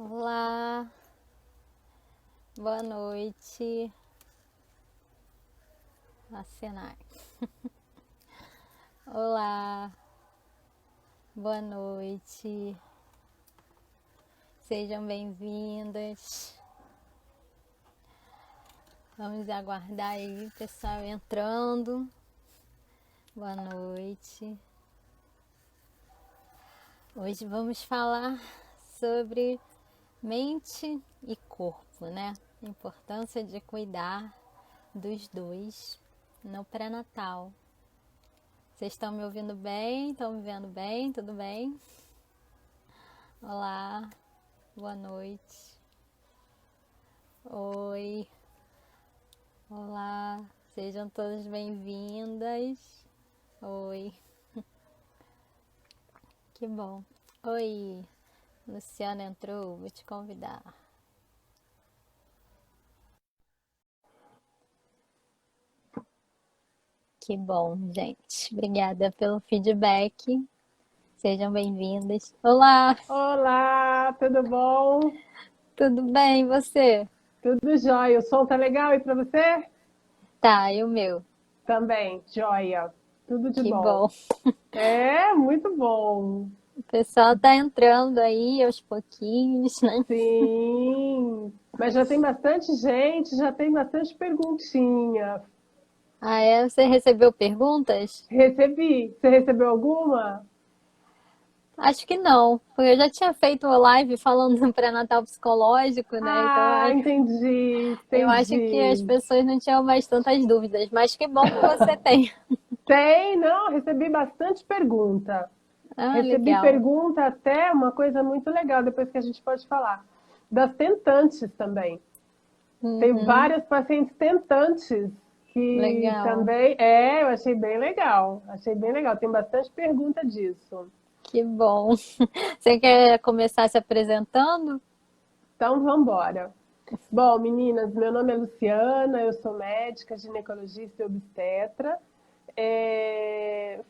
Olá, boa noite. Acenar. Olá, boa noite. Sejam bem-vindas. Vamos aguardar aí o pessoal entrando. Boa noite. Hoje vamos falar sobre mente e corpo, né? A importância de cuidar dos dois no pré-natal. Vocês estão me ouvindo bem? Estão me vendo bem? Tudo bem? Olá, boa noite. Oi, olá, sejam todas bem-vindas. Oi, que bom. Oi, Luciana entrou, vou te convidar. Que bom, gente. Obrigada pelo feedback. Sejam bem-vindas. Olá, Olá, tudo bom? tudo bem? E você? Tudo jóia. O som tá legal aí para você? Tá, e o meu? Também, jóia. Tudo de Que bom. bom. É, muito bom. O pessoal tá entrando aí aos pouquinhos, né? Sim. Mas já tem bastante gente, já tem bastante perguntinha. Ah, é? Você recebeu perguntas? Recebi. Você recebeu alguma? Acho que não, porque eu já tinha feito uma live falando do pré-natal psicológico, né? Então Ah, entendi, eu acho que as entendi. pessoas não tinham mais tantas dúvidas, mas que bom que você tem. Tem, não, recebi bastante pergunta. Ah, Recebi legal. pergunta até uma coisa muito legal, depois que a gente pode falar. Das tentantes também. Tem Uhum, várias pacientes tentantes que legal. também. Eu achei bem legal. Achei bem legal. Tem bastante pergunta disso. Que bom. Você quer começar se apresentando? Então vamos embora. Bom, meninas, meu nome é Luciana, eu sou médica, ginecologista e obstetra.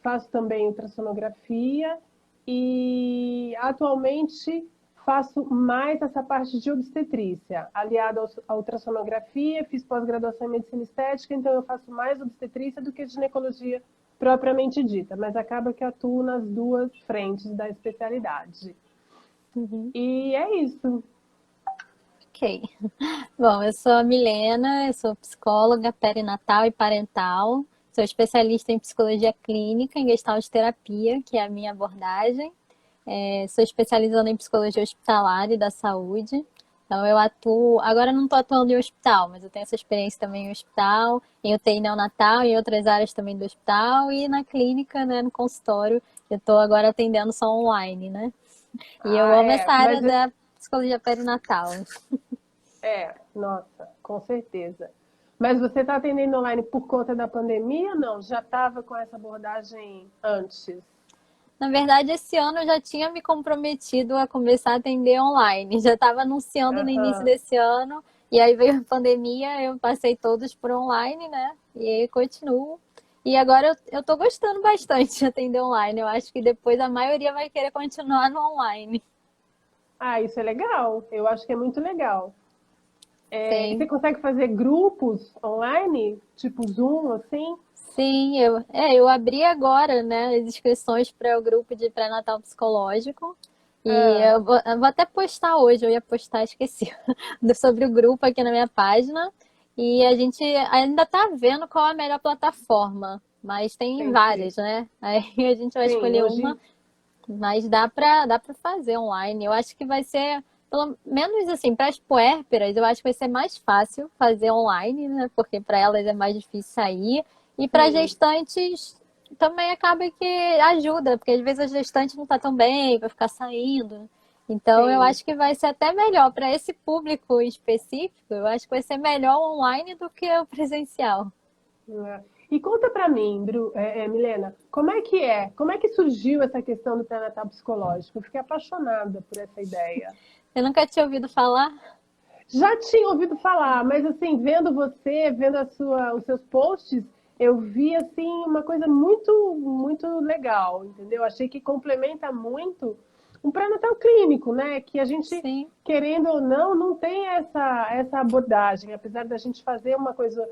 Faço também ultrassonografia e atualmente faço mais essa parte de obstetrícia, aliada à ultrassonografia, fiz pós-graduação em medicina estética, então eu faço mais obstetrícia do que ginecologia propriamente dita, mas acaba que atuo nas duas frentes da especialidade. Uhum. E é isso. Ok. Bom, eu sou a Milena, eu sou psicóloga perinatal e parental, sou especialista em psicologia clínica, em gestalt terapia, que é a minha abordagem. Sou especializada em psicologia hospitalar e da saúde. Então eu atuo, agora não estou atuando em hospital, mas eu tenho essa experiência também em hospital, em UTI neonatal, em outras áreas também do hospital e na clínica, né, no consultório. Eu estou agora atendendo só online, né? E eu amo essa área Mas da psicologia perinatal. nossa, com certeza. Mas você está atendendo online por conta da pandemia ou não? Já estava com essa abordagem antes? Na verdade, esse ano eu já tinha me comprometido a começar a atender online. Já estava anunciando no início Aham. desse ano, e aí veio a pandemia, eu passei todos por online, né? E aí continuo. E agora eu tô gostando bastante de atender online. Eu acho que depois a maioria vai querer continuar no online. Ah, isso é legal. Eu acho que é muito legal. E você Sim, consegue fazer grupos online, tipo Zoom, assim? sim, eu abri agora, né, as inscrições para o grupo de pré-natal psicológico. E Ah, eu vou até postar hoje, eu ia postar, esqueci, sobre o grupo aqui na minha página. E a gente ainda tá vendo qual é a melhor plataforma, mas tem entendi. várias, né? Aí a gente vai Sim, escolher uma, hoje mas dá pra fazer online. Eu acho que vai ser, pelo menos assim, para as puérperas, eu acho que vai ser mais fácil fazer online, né? Porque para elas é mais difícil sair. E para sim, gestantes também acaba que ajuda, porque às vezes a gestante não tá tão bem, vai ficar saindo. Então eu sim. acho que vai ser até melhor para esse público específico. Eu acho que vai ser melhor online do que o presencial. E conta para mim, Milena, como é que é? Como é que surgiu essa questão do pré-natal psicológico? Eu fiquei apaixonada por essa ideia. Eu nunca tinha ouvido falar. Já tinha ouvido falar, mas assim, vendo você, vendo os seus posts, eu vi assim uma coisa muito, muito legal, entendeu? Achei que complementa muito um pré-natal clínico, né? Que a gente, sim, querendo ou não tem essa abordagem. Apesar da gente fazer uma coisa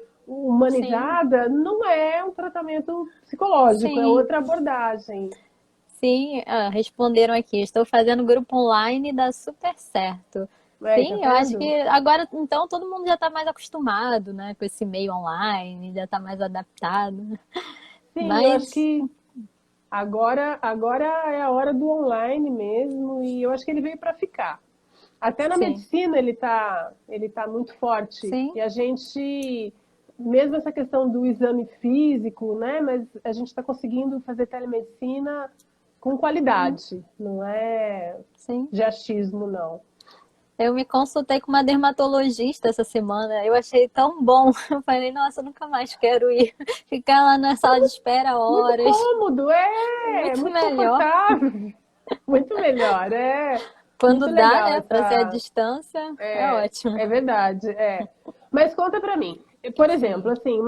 sim, humanizada, não é um tratamento psicológico, é sim. outra abordagem. Sim, responderam aqui. Estou fazendo grupo online e dá super certo. É, tá Sim, eu acho vendo? que agora, então, todo mundo já está mais acostumado, né, com esse meio online, já está mais adaptado. Sim, eu acho Mas, que agora é a hora do online mesmo, e eu acho que ele veio para ficar. Até na sim, medicina ele tá muito forte. sim, E a gente, mesmo essa questão do exame físico, né? Mas a gente está conseguindo fazer telemedicina com uhum, qualidade, não é sim. de achismo, não. Eu me consultei com uma dermatologista essa semana. Eu achei tão bom. Eu falei, nossa, eu nunca mais quero ir. Ficar lá na sala de espera Muito horas. cômodo, Muito muito melhor. confortável, muito melhor, Quando muito dá, legal né, para ser à essa. distância, é É, ótimo. é verdade, Mas conta para mim, por exemplo, Sim. assim,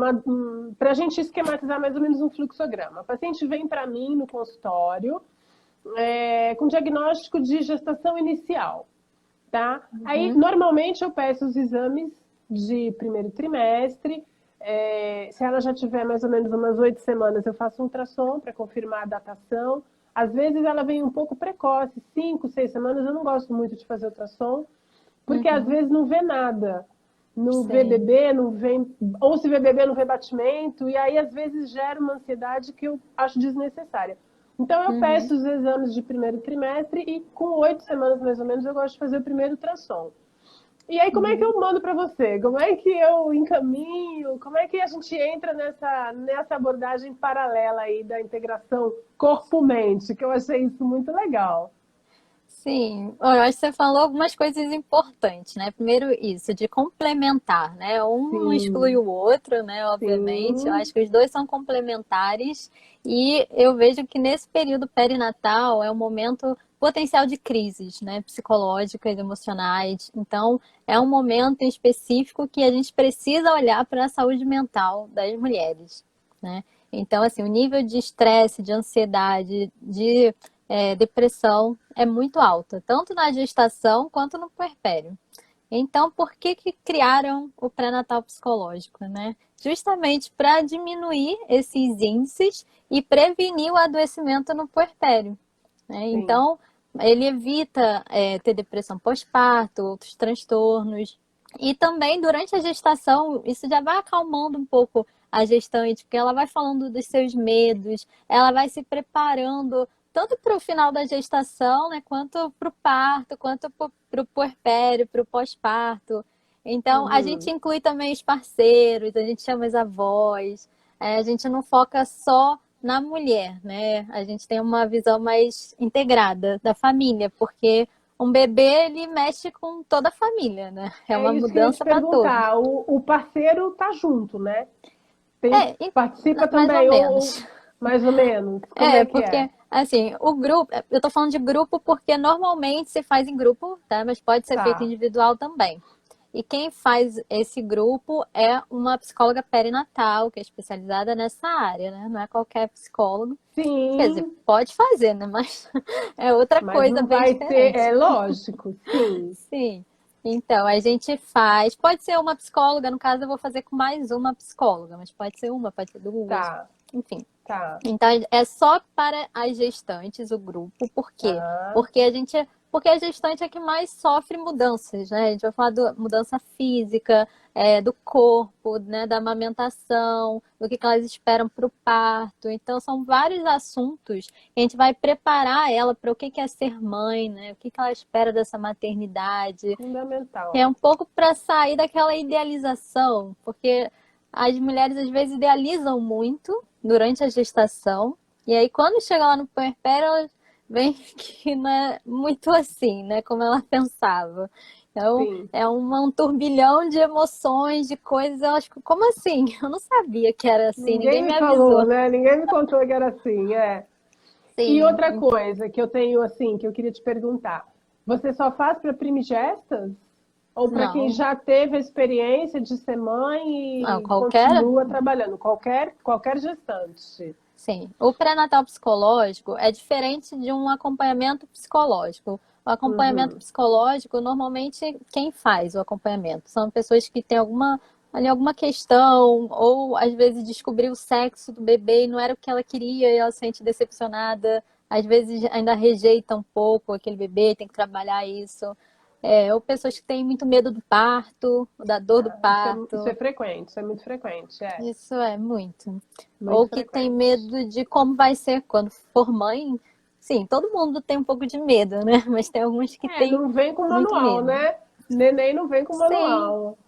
para a gente esquematizar mais ou menos um fluxograma. A paciente vem para mim no consultório com diagnóstico de gestação inicial, tá? Aí, Uhum, normalmente, eu peço os exames de primeiro trimestre. Se ela já tiver mais ou menos umas 8 semanas, eu faço um ultrassom para confirmar a datação. Às vezes ela vem um pouco precoce, 5, 6 semanas. Eu não gosto muito de fazer ultrassom, porque às uhum, vezes não vê nada. Não vê sim. bebê, não vê, ou se vê bebê, não vê batimento, e aí às vezes gera uma ansiedade que eu acho desnecessária. Então eu Uhum. peço os exames de primeiro trimestre e com 8 semanas mais ou menos eu gosto de fazer o primeiro ultrassom. E aí como é que Uhum. eu mando para você? Como é que eu encaminho? Como é que a gente entra nessa abordagem paralela aí da integração corpo-mente? Que eu achei isso muito legal. Sim, eu acho que você falou algumas coisas importantes, né? Primeiro, isso, de complementar, né? Um não exclui Sim, o outro, né? Obviamente, eu sim. acho que os dois são complementares e eu vejo que nesse período perinatal é um momento potencial de crises, né? Psicológicas, emocionais. Então, é um momento em específico que a gente precisa olhar para a saúde mental das mulheres, né? Então, assim, o nível de estresse, de ansiedade, de depressão é muito alta, tanto na gestação quanto no puerpério. Então, por que que criaram o pré-natal psicológico, né? Justamente para diminuir esses índices e prevenir o adoecimento no puerpério, né? Sim. Então, ele evita ter depressão pós-parto, outros transtornos. E também, durante a gestação, isso já vai acalmando um pouco a gestante, porque ela vai falando dos seus medos, ela vai se preparando tanto para o final da gestação, né, quanto para o parto, quanto para o puerpério, para o pós-parto. Então, a gente Uhum. inclui também os parceiros, a gente chama os avós, a gente não foca só na mulher, né? A gente tem uma visão mais integrada da família, porque um bebê ele mexe com toda a família, né? É É uma isso que eu ia te mudança para todos. perguntar. O parceiro tá junto, né? E Participa mais ou também, ou menos. mais ou menos. Como é É, que é? porque assim, o grupo, eu tô falando de grupo porque normalmente se faz em grupo, tá? Mas pode ser feito Tá. individual também. E quem faz esse grupo é uma psicóloga perinatal, que é especializada nessa área, né? Não é qualquer psicólogo. Quer dizer, Sim, pode fazer, né? Mas é outra mas coisa não bem vai ter. É diferente. lógico, sim. Sim. Então, a gente faz. Pode ser uma psicóloga, no caso, eu vou fazer com mais uma psicóloga, mas pode ser uma, pode ser duas, Tá, enfim. tá. Então, é só para as gestantes o grupo. Por quê? Ah, Porque a gestante é que mais sofre mudanças, né? A gente vai falar da mudança física, do corpo, né? Da amamentação, do que elas esperam para o parto. Então, são vários assuntos que a gente vai preparar ela para o que é ser mãe, né? O que ela espera dessa maternidade. É fundamental. um pouco para sair daquela idealização, porque as mulheres às vezes idealizam muito durante a gestação, e aí quando chega lá no puerpério, elas veem que não é muito assim, né, como ela pensava. Então, Sim. é um turbilhão de emoções, de coisas, elas ficam, como assim? Eu não sabia que era assim, Ninguém ninguém me me falou, avisou. né? Ninguém me contou que era assim, E Sim, outra coisa que eu tenho, assim, que eu queria te perguntar. Você só faz para primigestas? Ou para quem não, já teve a experiência de ser não, mãe e qualquer continua trabalhando? Qualquer gestante. Sim, o pré-natal psicológico é diferente de um acompanhamento psicológico. O acompanhamento Uhum. psicológico, normalmente, quem faz o acompanhamento são pessoas que têm alguma questão, ou às vezes descobriu o sexo do bebê e não era o que ela queria e ela se sente decepcionada. Às vezes ainda rejeita um pouco aquele bebê, tem que trabalhar isso. Ou pessoas que têm muito medo do parto, da dor do Isso é parto. frequente, isso é muito frequente, é. Isso é muito. Muito Ou que tem frequente. medo de como vai ser quando for mãe. Sim, todo mundo tem um pouco de medo, né? Mas tem alguns que É, têm não vem com muito manual, medo. né? Neném não vem com Sim, manual.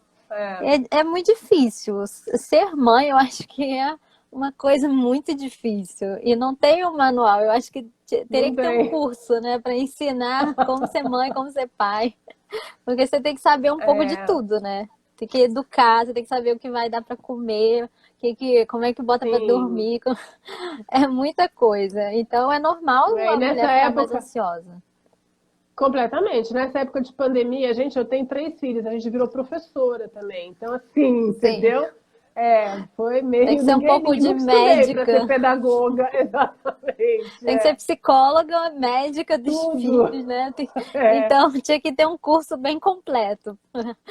É, é muito difícil. Ser mãe, eu acho que é uma coisa muito difícil. E não tem um manual. Eu acho que teria não que ter um tem. curso, né, para ensinar como ser mãe, como ser pai. Porque você tem que saber um pouco de É, tudo, né? Tem que educar, você tem que saber o que vai dar para comer, como é que bota para sim. dormir. É muita coisa. Então é normal É, e a mulher nessa ficar mais época, ansiosa. completamente. Nessa época de pandemia, gente, eu tenho 3 filhos, a gente virou professora também. Então, assim, Sim. entendeu? Foi Tem que meio. ser um pouco de Nunca estudei para ser médica, pedagoga, exatamente. tem que ser psicóloga, médica dos Tudo. filhos, né? É, Então tinha que ter um curso bem completo.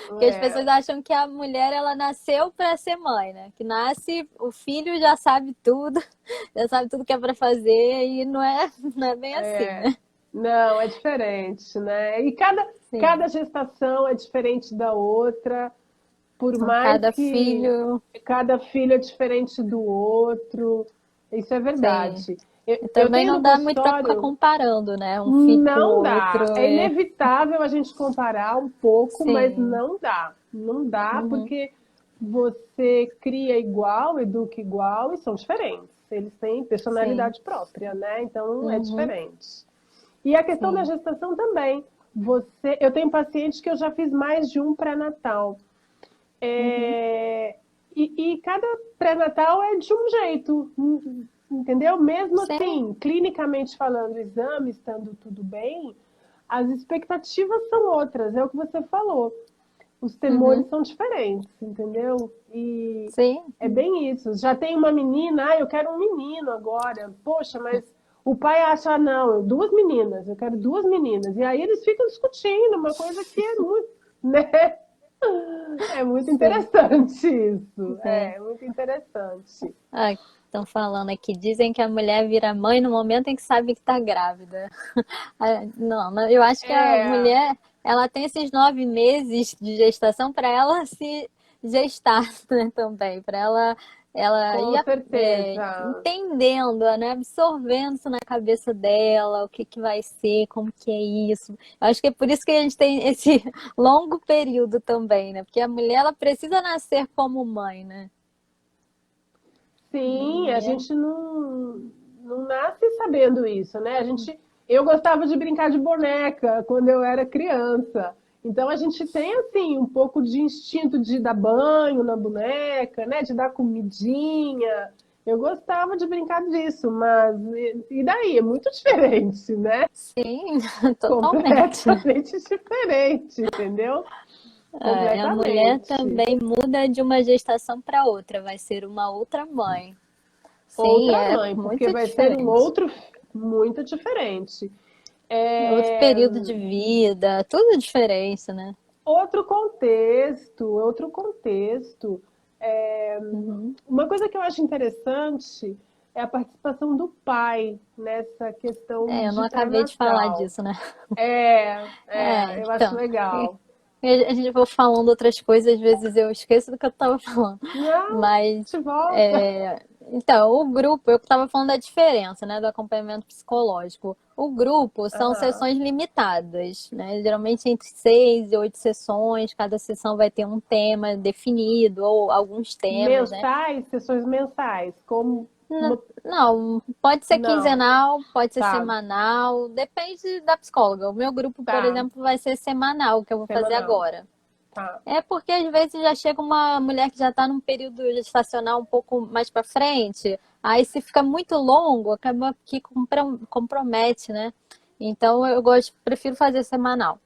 Porque as pessoas é, acham que a mulher ela nasceu para ser mãe, né? Que nasce, o filho já sabe tudo, já sabe tudo que é para fazer e não é bem assim, é. né? Não, é diferente, né? E cada Sim. gestação é diferente da outra, por Então, mais cada que filho, cada filho é diferente do outro. Isso é sim. verdade. E Eu também tenho não no dá muito para ficar consultório. comparando, né? Um filho com o Não outro. dá. É inevitável a gente comparar um pouco, mas Sim. não dá. Não dá Uhum. porque você cria igual, educa igual e são diferentes. Eles têm Sim. personalidade própria, né? Então é Uhum. diferente. E a questão da Sim. gestação também. Eu tenho pacientes que eu já fiz mais de um pré-natal. Uhum. É, e cada pré-natal é de um jeito, entendeu? Mesmo Sim. assim, clinicamente falando, o exame estando tudo bem, as expectativas são outras, é o que você falou. Os temores Uhum. são diferentes, entendeu? E Sim. é bem isso. Já tem uma menina, eu quero um menino agora. Poxa, mas o pai acha, não, 2 meninas, eu quero 2 meninas. E aí eles ficam discutindo, uma coisa que é muito, né? É muito Sim. interessante isso. É. É muito interessante. Ah, estão falando aqui. Dizem que a mulher vira mãe no momento em que sabe que está grávida. Ah, não, eu acho que a É, mulher, ela tem esses 9 meses de gestação para ela se gestar, né, também, para ela com ir certeza. entendendo, né, absorvendo isso na cabeça dela, o que que vai ser, como que é isso. Eu acho que é por isso que a gente tem esse longo período também, né? Porque a mulher ela precisa nascer como mãe, né? Sim, a E é- gente não nasce sabendo isso, né? Eu gostava de brincar de boneca quando eu era criança. Então a gente tem assim um pouco de instinto de dar banho na boneca, né? De dar comidinha. Eu gostava de brincar disso, mas e daí? É muito diferente, né? Sim, totalmente. Completamente diferente, entendeu? A mulher Completamente. também muda de uma gestação para outra, vai ser uma outra mãe. Sim, Outra é mãe, porque muito vai ser um diferente. outro muito diferente. Outro É, período de vida, tudo diferente, né? outro contexto, outro contexto. É, Uhum. uma coisa que eu acho interessante é a participação do pai nessa questão Eu não de acabei de falar pré-natal. disso, né? Eu acho Então, legal. a gente vai falando outras coisas, às vezes eu esqueço do que eu estava falando. Não, Mas, te volta. então, o grupo, eu estava falando da diferença, né, do acompanhamento psicológico. O grupo são Aham. sessões limitadas, né? Geralmente entre 6 e 8 sessões, cada sessão vai ter um tema definido, ou alguns temas, né? Mensais, sessões mensais, como uma... Não, pode ser Não, quinzenal, pode ser tá, semanal, depende da psicóloga. O meu grupo, por tá, exemplo, vai ser semanal, que eu vou fazer semanal, agora. tá. É porque às vezes já chega uma mulher que já está num período gestacional um pouco mais para frente, aí se fica muito longo, acaba que compromete, né? Então eu prefiro fazer semanal,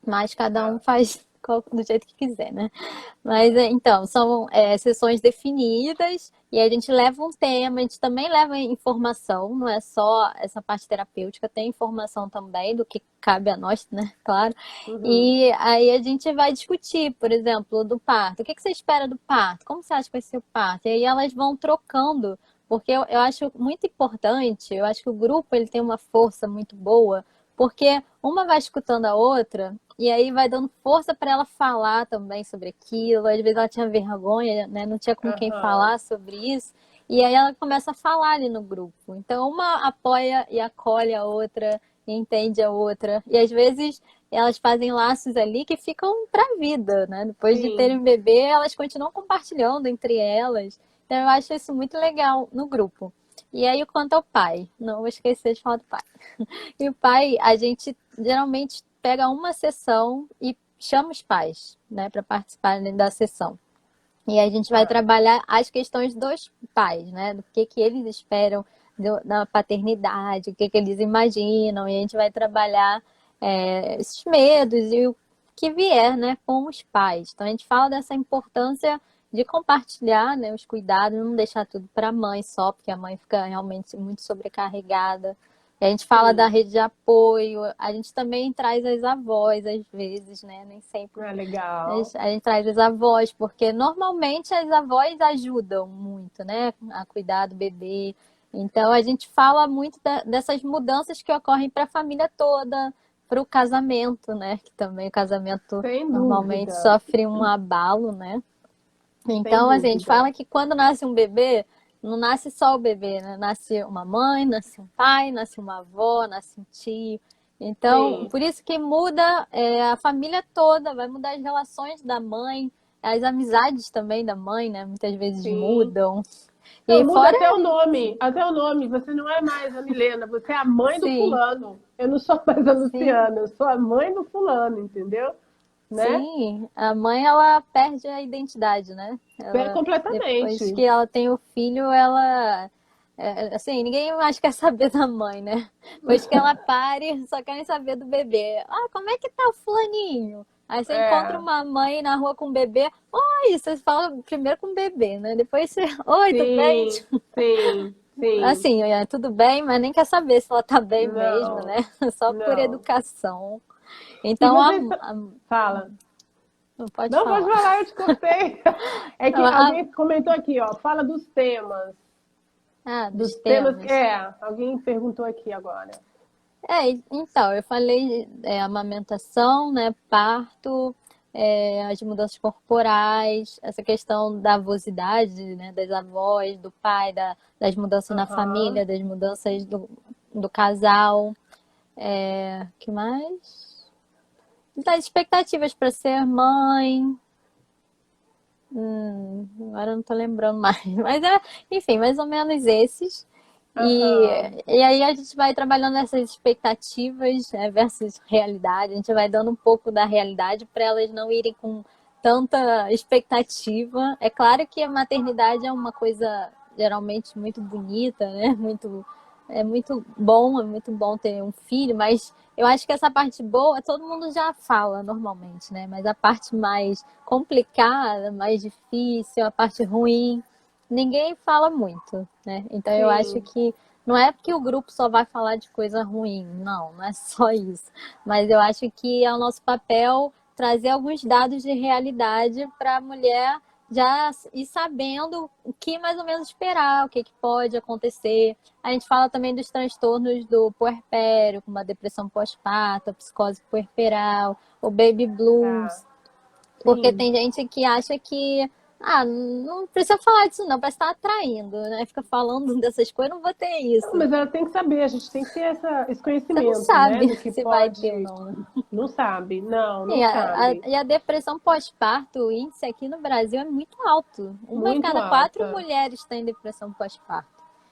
mas cada um Tá. faz do jeito que quiser, né? Mas, então, são sessões definidas e a gente leva um tema, a gente também leva informação, não é só essa parte terapêutica, tem informação também do que cabe a nós, né? Claro. Uhum. E aí a gente vai discutir, por exemplo, do parto. O que você espera do parto? Como você acha que vai ser o parto? E aí elas vão trocando, porque eu acho muito importante, eu acho que o grupo ele tem uma força muito boa, porque uma vai escutando a outra e aí vai dando força para ela falar também sobre aquilo. Às vezes ela tinha vergonha, né? Não tinha com quem Aham. falar sobre isso. E aí ela começa a falar ali no grupo. Então uma apoia e acolhe a outra, e entende a outra. E às vezes elas fazem laços ali que ficam para a vida, né? Depois de terem Sim. um bebê, elas continuam compartilhando entre elas. Então eu acho isso muito legal no grupo. E aí quanto ao pai, não vou esquecer de falar do pai. E o pai, a gente geralmente pega uma sessão e chama os pais, né, para participarem da sessão. E a gente vai Tá. trabalhar as questões dos pais, né, do que eles esperam da paternidade, o que eles imaginam, e a gente vai trabalhar esses medos e o que vier, né, com os pais. Então a gente fala dessa importância de compartilhar, né, os cuidados, não deixar tudo para a mãe só, porque a mãe fica realmente muito sobrecarregada. E a gente fala da Sim. rede de apoio, a gente também traz as avós às vezes, né? Nem sempre Ah, legal. a gente traz as avós, porque normalmente as avós ajudam muito, né? A cuidar do bebê. Então a gente fala muito dessas mudanças que ocorrem para a família toda, para o casamento, né? Que também o casamento Sem normalmente dúvida. sofre um abalo, né? Sem Então, assim, a gente dúvida. fala que quando nasce um bebê, não nasce só o bebê, né? Nasce uma mãe, nasce um pai, nasce uma avó, nasce um tio. Então, Sim. por isso que muda a família toda, vai mudar as relações da mãe, as amizades também da mãe, né? Muitas vezes Sim. mudam. Não, E muda fora até o isso, nome. Até o nome. Você não é mais a Milena, você é a mãe do sim, fulano. Eu não sou mais a sim. Luciana, eu sou a mãe do fulano, entendeu? Né? Sim, a mãe ela perde a identidade, né? Ela depois Completamente. que ela tem o filho, ela assim, ninguém mais quer saber da mãe, né? Depois que ela pare, só querem saber do bebê. Ah, como é que tá o fulaninho? Aí você encontra É. uma mãe na rua com um bebê. Oi, você fala primeiro com o bebê, né? Depois você, oi, tudo bem? Sim, sim, sim. Assim, tudo bem, mas nem quer saber se ela tá bem mesmo, né? Não, Só por não. educação. E Então, vocês. Fala. não pode Não, pode falar. falar, eu te cortei. É que A- alguém comentou aqui, ó. Fala dos temas. dos Dos temas. temas. É, alguém perguntou aqui agora. Então, eu falei amamentação, né, parto, as mudanças corporais, essa questão da avosidade, né, das avós, do pai, das mudanças na Aham. família, das mudanças do casal. Que mais? Das expectativas para ser mãe. Agora eu não tô lembrando mais. Mas enfim, mais ou menos esses. E, Aham. e aí a gente vai trabalhando essas expectativas, né, versus realidade. A gente vai dando um pouco da realidade para elas não irem com tanta expectativa. É claro que a maternidade é uma coisa geralmente muito bonita, né? É muito bom ter um filho, mas eu acho que essa parte boa todo mundo já fala normalmente, né? Mas a parte mais complicada, mais difícil, a parte ruim, ninguém fala muito, né? Então eu acho Sim, que não é porque o grupo só vai falar de coisa ruim, não, não é só isso. Mas eu acho que é o nosso papel trazer alguns dados de realidade para a mulher já ir sabendo o que mais ou menos esperar, o que pode acontecer. A gente fala também dos transtornos do puerpério, como a depressão pós-parto, a psicose puerperal, o baby tá. blues, porque Sim. tem gente que acha que, não precisa falar disso não, parece estar atraindo, né? Fica falando dessas coisas, não vou ter Não, isso. mas ela tem que saber, a gente tem que ter esse Você não conhecimento, né? sabe Do que se vai ter ou pode. não, né? Não sabe, não, Sim, não sabe. e a depressão pós-parto, o índice aqui no Brasil é muito alto. Uma em Muito cada quatro alta. mulheres tem depressão pós-parto.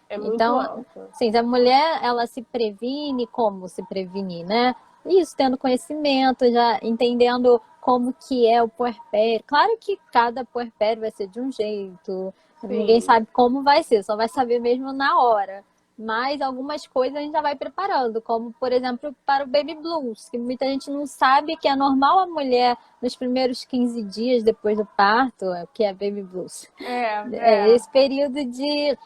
É muito Então, alta. sim, se a mulher ela se previne, como se prevenir, né? Isso, tendo conhecimento, já entendendo como que é o puerpério. Claro que cada puerpério vai ser de um jeito, ninguém Sim, sabe como vai ser, só vai saber mesmo na hora. mas algumas coisas a gente já vai preparando, como, por exemplo, para o baby blues, que muita gente não sabe que é normal a mulher, nos primeiros 15 dias depois do parto, que é baby blues. Esse período de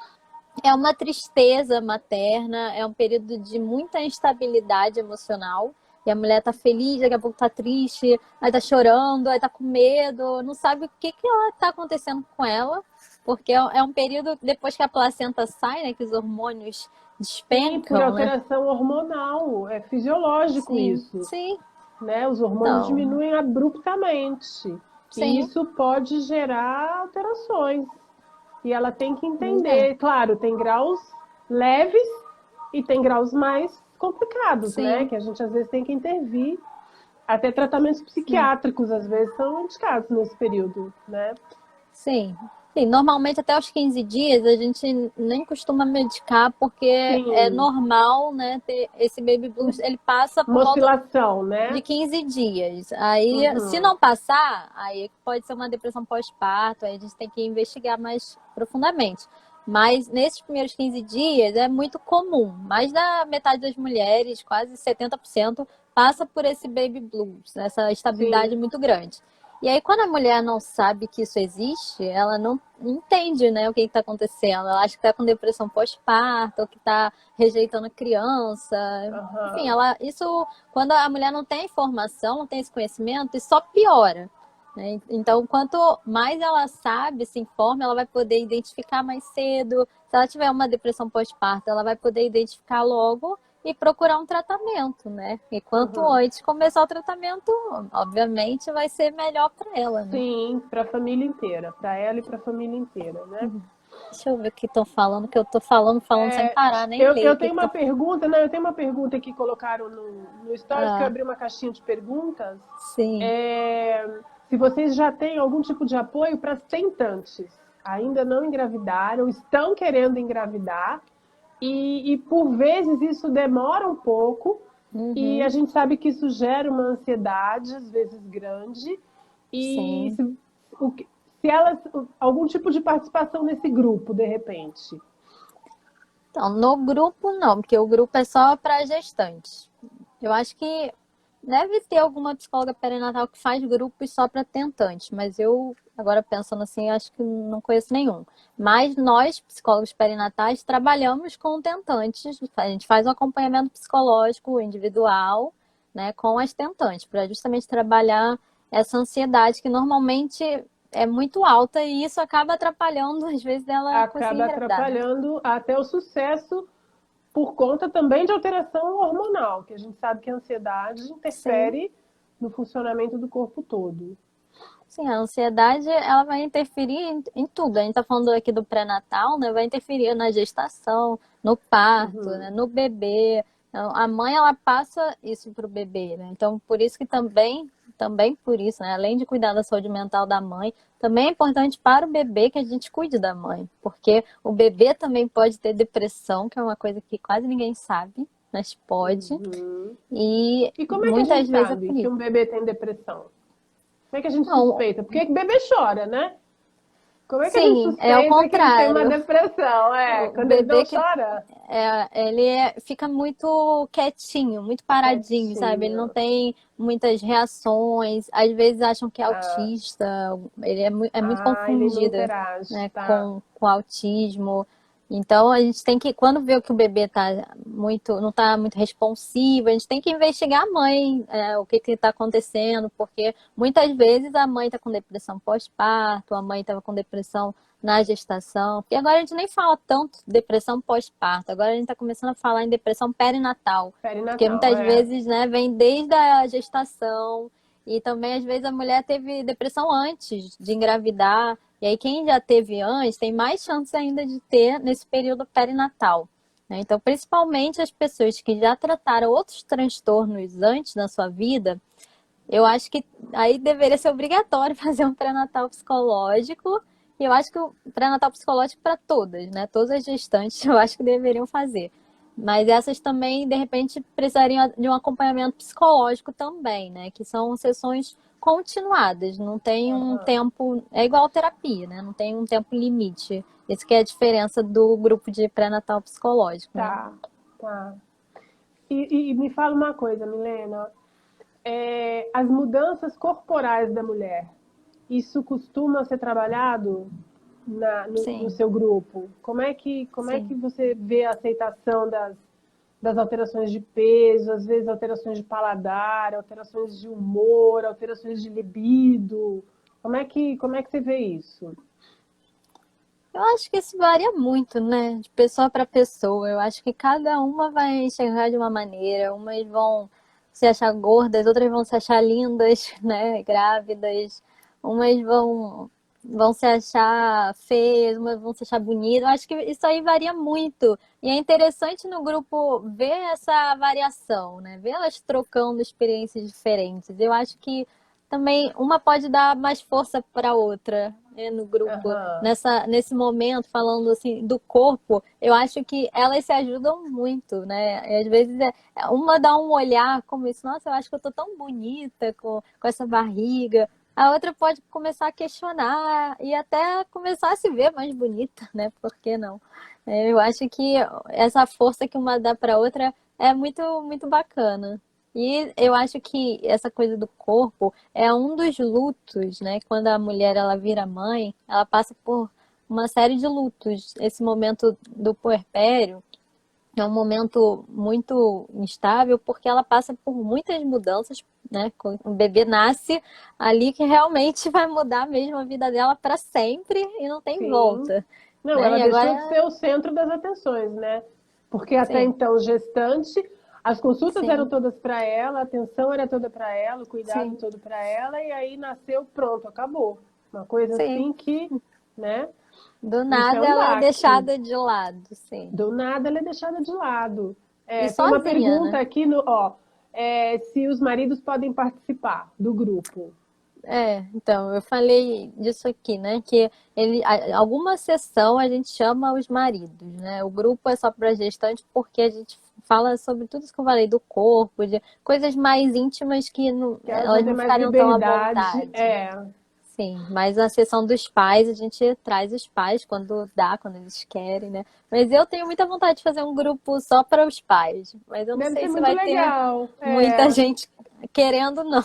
é uma tristeza materna, é um período de muita instabilidade emocional. E a mulher tá feliz, daqui a pouco tá triste, aí tá chorando, aí tá com medo, não sabe o que que ela tá acontecendo com ela, porque é um período depois que a placenta sai, né, que os hormônios Sim, por despencam, né? alteração hormonal, é fisiológico Sim, isso, sim. né? Os hormônios Então, diminuem abruptamente e sim, isso pode gerar alterações. E ela tem que pois é. entender, claro, tem graus leves e tem graus mais complicados, né? Sim, Que a gente às vezes tem que intervir. Até tratamentos sim. psiquiátricos às vezes são indicados nesse período, né? Sim. Sim, normalmente até os 15 dias a gente nem costuma medicar porque é Sim, normal, né, ter esse baby blues, ele passa por uma volta oscilação, de né? 15 dias. Aí, se Uhum. não passar, aí pode ser uma depressão pós-parto, aí a gente tem que investigar mais profundamente. Mas nesses primeiros 15 dias é muito comum. Mais da metade das mulheres, quase 70%, passa por esse baby blues, essa estabilidade Sim. muito grande. E aí, quando a mulher não sabe que isso existe, ela não entende, né, o que está acontecendo. Ela acha que está com depressão pós-parto, ou que está rejeitando a criança. Enfim, Aham. isso, quando a mulher não tem informação, não tem esse conhecimento, isso só piora. Né? Então, quanto mais ela sabe, se informa, ela vai poder identificar mais cedo. Se ela tiver uma depressão pós-parto, ela vai poder identificar logo e procurar um tratamento, né? E quanto Uhum. antes começar o tratamento, obviamente vai ser melhor para ela, né? Sim, para a família inteira, para ela e para a família inteira, né? Deixa eu ver o que estão falando, que eu tô falando sem parar, nem leio Eu o que tenho uma estão. pergunta, não, eu tenho uma pergunta que colocaram no Stories, que eu Ah, abri uma caixinha de perguntas. sim. Se vocês já têm algum tipo de apoio para as tentantes, ainda não engravidaram, estão querendo engravidar, e por vezes isso demora um pouco, e a Uhum, gente sabe que isso gera uma ansiedade, às vezes grande, e sim. se elas, algum tipo de participação nesse grupo, de repente. Então, no grupo não, porque o grupo é só para gestantes. Eu acho que deve ter alguma psicóloga perinatal que faz grupos só para tentantes, mas eu, agora pensando assim, acho que não conheço nenhum. Mas nós, psicólogos perinatais, trabalhamos com tentantes, a gente faz um acompanhamento psicológico individual, né, com as tentantes, para justamente trabalhar essa ansiedade que normalmente é muito alta e isso acaba atrapalhando, às vezes, dela conseguir Acaba engravidar, né? atrapalhando até o sucesso por conta também de alteração hormonal, que a gente sabe que a ansiedade Sim. interfere no funcionamento do corpo todo. Sim, a ansiedade ela vai interferir em tudo. A gente está falando aqui do pré-natal, né? Vai interferir na gestação, no parto, né? Uhum. No bebê. Então, a mãe ela passa isso para o bebê, né? Então por isso que também por isso, né? Além de cuidar da saúde mental da mãe, também é importante para o bebê que a gente cuide da mãe, porque o bebê também pode ter depressão, que é uma coisa que quase ninguém sabe, mas pode. Uhum. E E como é que a muitas gente vezes é sabe por que isso. um bebê tem depressão? Como é que a gente Não, suspeita? Porque o bebê chora, né? Como é que a gente sim, é o suspeita que ele tem uma contrário. depressão? O Quando ele não bebê que chora? fica muito quietinho, muito paradinho, sabe? Ele não Quietinho. tem muitas reações. Às vezes acham que é Ah, autista. Ele é muito ele não confundido, interage, né, tá? com autismo. Então a gente tem que, quando vê que o bebê não tá muito responsivo, a gente tem que investigar a mãe, o que que está acontecendo, porque muitas vezes a mãe está com depressão pós-parto, a mãe estava com depressão na gestação. E agora a gente nem fala tanto depressão pós-parto, agora a gente está começando a falar em depressão perinatal, porque Perinatal, muitas é. vezes, né, vem desde a gestação e também às vezes a mulher teve depressão antes de engravidar. E aí quem já teve antes tem mais chances ainda de ter nesse período perinatal. Né? Então, principalmente as pessoas que já trataram outros transtornos antes na sua vida, eu acho que aí deveria ser obrigatório fazer um pré-natal psicológico. E eu acho que o pré-natal psicológico para todas, né? Todas as gestantes, eu acho que deveriam fazer. Mas essas também, de repente, precisariam de um acompanhamento psicológico também, né? Que são sessões continuadas, não tem um Aham. tempo, é igual terapia, né? Não tem um tempo limite. Isso que é a diferença do grupo de pré-natal psicológico, né? Tá, tá. E me fala uma coisa, Milena. As mudanças corporais da mulher, isso costuma ser trabalhado no Sim, seu grupo? Como é que sim. você vê a aceitação das alterações de peso, às vezes alterações de paladar, alterações de humor, alterações de libido? Como é que você vê isso? Eu acho que isso varia muito, né? De pessoa para pessoa. Eu acho que cada uma vai enxergar de uma maneira. Umas vão se achar gordas, outras vão se achar lindas, né? Grávidas. Umas vão se achar feias, umas vão se achar bonitas. Eu acho que isso aí varia muito. E é interessante no grupo ver essa variação, né? Ver elas trocando experiências diferentes. Eu acho que também uma pode dar mais força para a outra, né, no grupo Aham. nesse momento, falando assim do corpo, eu acho que elas se ajudam muito, né? E às vezes uma dá um olhar como isso, nossa, eu acho que eu tô tão bonita com essa barriga. A outra pode começar a questionar e até começar a se ver mais bonita, né? Por que não? Eu acho que essa força que uma dá para outra é muito, muito bacana. E eu acho que essa coisa do corpo é um dos lutos, né? Quando a mulher ela vira mãe, ela passa por uma série de lutos. Esse momento do puerpério é um momento muito instável porque ela passa por muitas mudanças, né? Quando o bebê nasce ali que realmente vai mudar mesmo a vida dela para sempre e não tem Sim. volta, Não, né? ela E deixou de ser agora, o centro das atenções, né? Porque até sim, então, gestante, as consultas eram sim, todas para ela, a atenção era toda para ela, o cuidado sim, todo para ela, e aí nasceu, pronto, acabou. Uma coisa sim. assim que, né? Do Isso é nada um ela é baque. deixada de lado, sim. Do nada ela é deixada de lado. E Tem uma sozinha, pergunta né? aqui se os maridos podem participar do grupo. Então, eu falei disso aqui, né? Que alguma sessão a gente chama os maridos, né? O grupo é só para gestante porque a gente fala sobre tudo isso que eu falei, do corpo, de coisas mais íntimas que Que elas vão elas ter não mais ficariam tão à liberdade. vontade. Sim, mas a sessão dos pais, a gente traz os pais quando dá, quando eles querem, né? Mas eu tenho muita vontade de fazer um grupo só para os pais, mas eu não Deve sei ser se muito vai ter legal. muita gente querendo, não.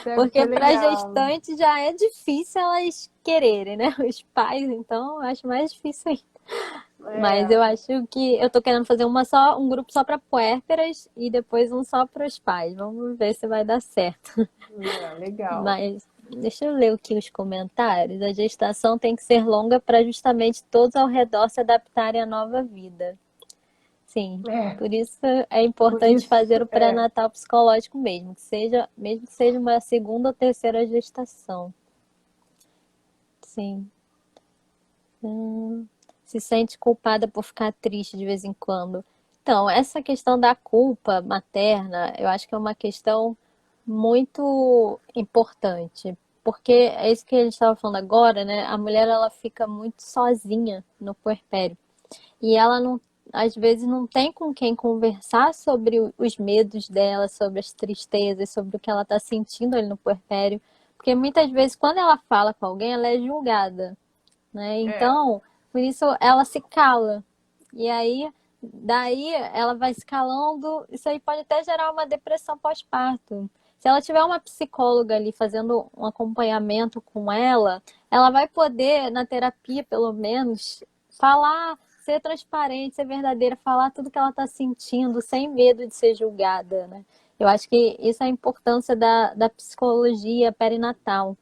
Deve ser Porque para legal. gestante já é difícil elas quererem, né? Os pais, então, eu acho mais difícil ainda. Mas eu É, acho que eu tô querendo fazer um grupo só para puérperas e depois um só para os pais. Vamos ver se vai dar certo. legal. Mas deixa eu ler aqui os comentários. A gestação tem que ser longa para justamente todos ao redor se adaptarem à nova vida. Sim, É, por isso é por importante fazer isso, o pré-natal psicológico mesmo que seja uma segunda ou terceira gestação. Sim. Se sente culpada por ficar triste de vez em quando. Então, essa questão da culpa materna, eu acho que é uma questão muito importante, porque é isso que a gente estava falando agora, né? A mulher ela fica muito sozinha no puerpério e ela não, às vezes não tem com quem conversar sobre os medos dela, sobre as tristezas, sobre o que ela está sentindo ali no puerpério, porque muitas vezes quando ela fala com alguém, ela é julgada, né? é, Então, por isso ela se cala. E aí, daí ela vai se calando, isso aí pode até gerar uma depressão pós-parto. Se ela tiver uma psicóloga ali fazendo um acompanhamento com ela vai poder, na terapia pelo menos, falar, ser transparente, ser verdadeira, falar tudo que ela está sentindo, sem medo de ser julgada, né? Eu acho que isso é a importância da psicologia perinatal.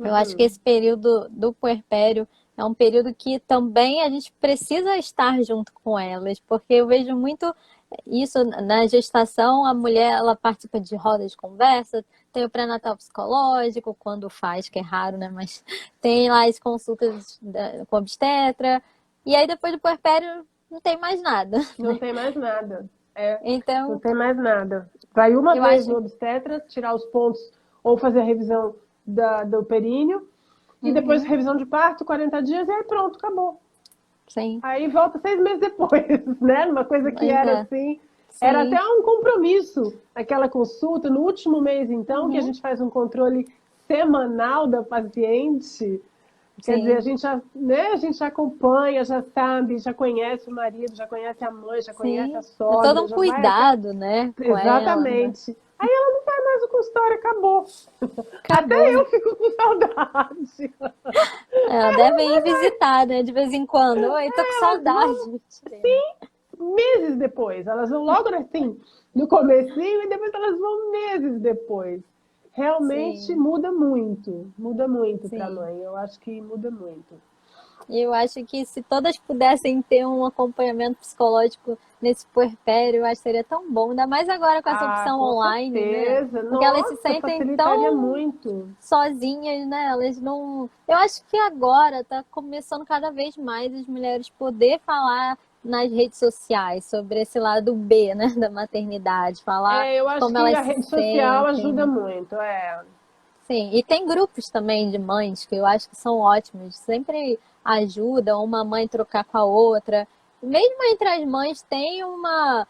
Eu acho que uhum, esse período do puerpério é um período que também a gente precisa estar junto com elas, porque eu vejo muito isso na gestação, a mulher ela participa de rodas de conversa, tem o pré-natal psicológico, quando faz, que é raro, né? Mas tem lá as consultas com obstetra, e aí depois do puerpério não tem mais nada, não né? tem mais nada. É, não Então, tem mais nada. Vai uma eu vez acho. no obstetra, tirar os pontos ou fazer a revisão do períneo, e depois Uhum, revisão de parto, 40 dias, e aí pronto, acabou. sim, Aí volta 6 meses depois, né? Uma coisa que mas era é. assim. Era até sim, um compromisso, aquela consulta, no último mês, então, que a uhum, gente faz um controle semanal da paciente. Quer dizer, a sim, gente já, né, a gente já acompanha, já sabe, já conhece o marido, já conhece a mãe, já conhece a sim. É todo sogra, um já vai até... cuidado, né, com ela, né? Exatamente. Aí ela não vai mais no consultório, acabou. Até Acabou. eu fico com saudade. Ela deve ir visitar, né, de vez em quando. Oi, tô com Elas vão, saudade. Né? sim, meses depois. Elas vão logo assim, no comecinho, e depois elas vão meses depois. Realmente Sim, muda muito para a sim. mãe. Eu acho que muda muito. E eu acho que se todas pudessem ter um acompanhamento psicológico nesse puerpério, eu acho que seria tão bom, ainda mais agora com essa Ah, opção com online, né? certeza. Porque elas se Nossa, sentem facilitaria tão muito. sozinhas, né? Elas não. Eu acho que agora tá começando cada vez mais as mulheres poder falar nas redes sociais sobre esse lado B, né, da maternidade, falar É, eu acho como que elas a se rede social ajuda sentem. muito. É, Sim, e tem grupos também de mães que eu acho que são ótimos, sempre ajudam uma mãe trocar com a outra. Mesmo entre as mães tem uma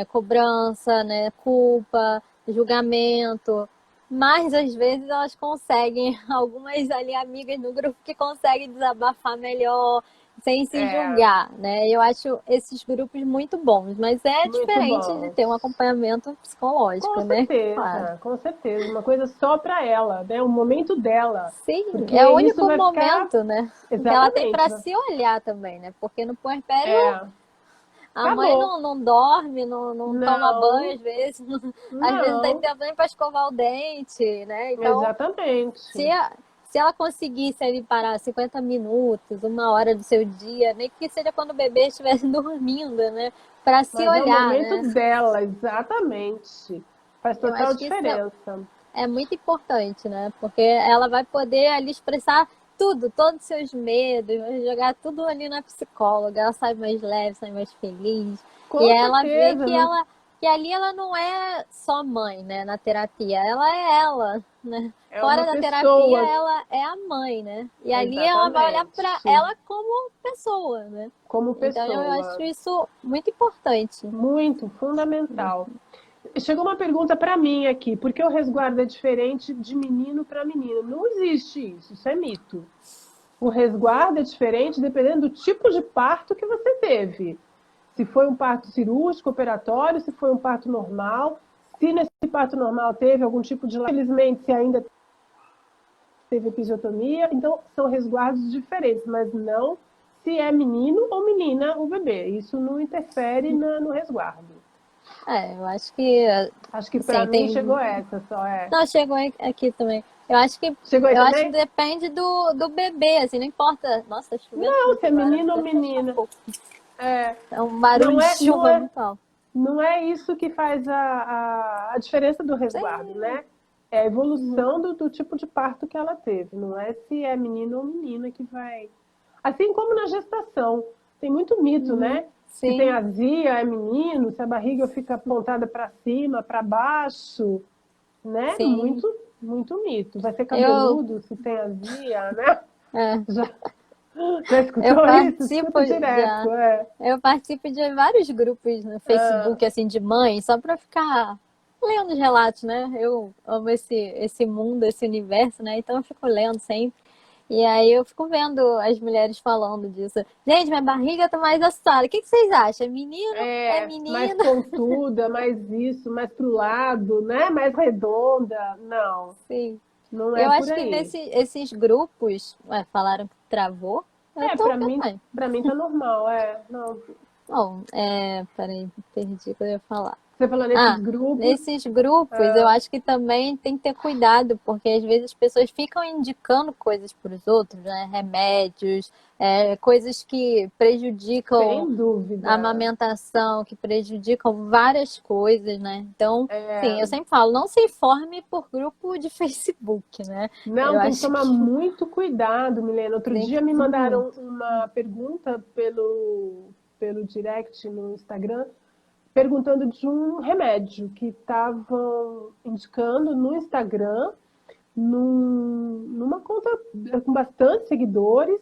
cobrança, né, culpa, julgamento, mas às vezes elas conseguem, algumas ali amigas no grupo que conseguem desabafar melhor, sem se é julgar, né? Eu acho esses grupos muito bons, mas é muito diferente de bom. ter um acompanhamento psicológico, né? Claro. Com certeza. Uma coisa só para ela, né? O momento dela. Sim, Porque é o isso único vai ficar momento, né, que ela tem exatamente. para se olhar também, né? Porque no puerpério É, a mãe acabou. não dorme, não toma banho Não, às vezes, às vezes não tem não, tempo nem para escovar o dente, né? Então, se, exatamente. se ela conseguisse ali parar 50 minutos, uma hora do seu dia, nem que seja quando o bebê estivesse dormindo, né? Para se Mas é o olhar, né? momento dela, exatamente. Faz Eu total acho que isso diferença. é muito importante, né? Porque ela vai poder ali expressar tudo, todos os seus medos, vai jogar tudo ali na psicóloga. Ela sai mais leve, sai mais feliz. E Com ela vê certeza, que não, ela que ali ela não é só mãe, né, na terapia, ela é ela, né? é uma Fora da terapia, pessoa, ela é a mãe, né? E ali ela vai olhar para exatamente, ela como pessoa, né? como Então eu acho pessoa. isso muito importante. Muito fundamental. Chegou uma pergunta para mim aqui, por que o resguardo é diferente de menino para menina? Não existe isso, isso é mito. O resguardo é diferente dependendo do tipo de parto que você teve. Se foi um parto cirúrgico, operatório, se foi um parto normal, se nesse parto normal teve algum tipo de... Infelizmente, se ainda teve episiotomia, então são resguardos diferentes, mas não se é menino ou menina o bebê. Isso não interfere no resguardo. Eu acho que Acho que para sim, mim chegou tem. essa só, é. Não, chegou aqui também. Chegou aí Eu acho que também? depende do bebê, assim, não importa. Nossa, tá chovendo Não, se muito é agora, vou menino ou até fechar um menina. pouco. É, É um barulho não de é, não chuva é, muito alto. não é isso que faz a diferença do resguardo, Sim. né? É a Uhum. evolução do tipo de parto que ela teve. Não é se é menino ou menina que vai. Assim como na gestação. Tem muito mito, Uhum. né? Se tem Sim, azia, é menino, se a barriga fica apontada para cima, para baixo, né? sim. Muito mito. Vai ser Eu, cabeludo se tem azia, né? é, Já, já eu escutou isso? participo Escuta direto, já. é. Eu participo de vários grupos no Ah, Facebook, assim, de mães, só pra ficar lendo os relatos, né? Eu amo esse mundo, esse universo, né? Então eu fico lendo sempre. E aí eu fico vendo as mulheres falando disso. Gente, minha barriga tá mais assada. O que vocês acham? É menino? É mais menina? pontuda, mais isso, mais pro lado, né? Mais redonda. Não, Sim. não é Eu por acho que aí. esses grupos, falaram que travou. Eu É, tô pra vendo mim, bem. para mim tá normal, é. Não. Bom, peraí, perdi o que eu ia falar. Você falou nesses Ah, grupos, nesses grupos eu ah, acho que também tem que ter cuidado, porque às vezes as pessoas ficam indicando coisas para os outros, né? Remédios, coisas que prejudicam sem a dúvida. amamentação, que prejudicam várias coisas, né? Então, sim, eu É, sempre falo, não se informe por grupo de Facebook, né? não, Eu tem que acho tomar que muito cuidado, Milena. Outro tem que. dia me mandaram Muito. uma pergunta pelo direct no Instagram, perguntando de um remédio que estavam indicando no Instagram, numa conta com bastante seguidores,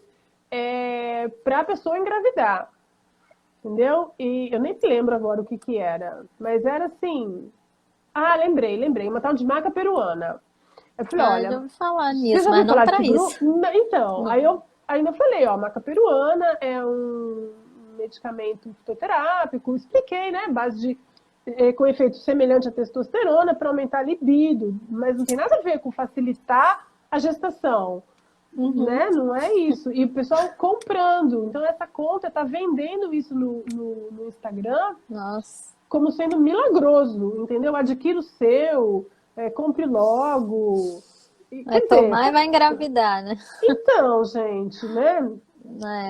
para a pessoa engravidar. entendeu? E eu nem me lembro agora o que que era, mas era assim... Ah, lembrei, uma tal de maca peruana. Eu falei, Ah, já olha, ouvi falar você nisso, já mas ouviu não falar para desse isso. grupo? Então, aí Não. eu ainda falei, ó, maca peruana é um medicamento fitoterápico, expliquei, né, base de com efeito semelhante à testosterona para aumentar a libido, mas não tem nada a ver com facilitar a gestação, Uhum. né? Não é isso. E o pessoal comprando. Então, essa conta está vendendo isso no Instagram Nossa. como sendo milagroso, entendeu? Adquira o seu, compre logo. E, Vai quer dizer, tomar e vai engravidar, né? então, gente, né?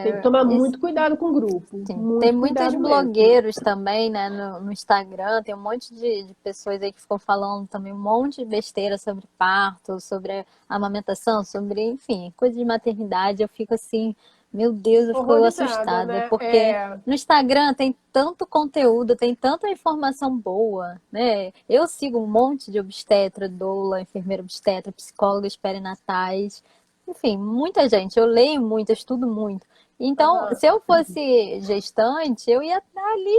Tem que É, tomar muito cuidado com o grupo. sim. Tem Muito muitos cuidado mesmo. blogueiros também, né, no Instagram. Tem um monte de pessoas aí que ficam falando também um monte de besteira sobre parto, sobre a amamentação, sobre, enfim, coisa de maternidade. Eu fico assim, meu Deus, eu fico Horrorizada, assustada, né? porque no Instagram tem tanto conteúdo, tem tanta informação boa, né? Eu sigo um monte de obstetra, doula, enfermeira obstetra, psicólogas perinatais, enfim, muita gente. Eu leio muito, eu estudo muito. Então, Aham. se eu fosse gestante, eu ia estar ali,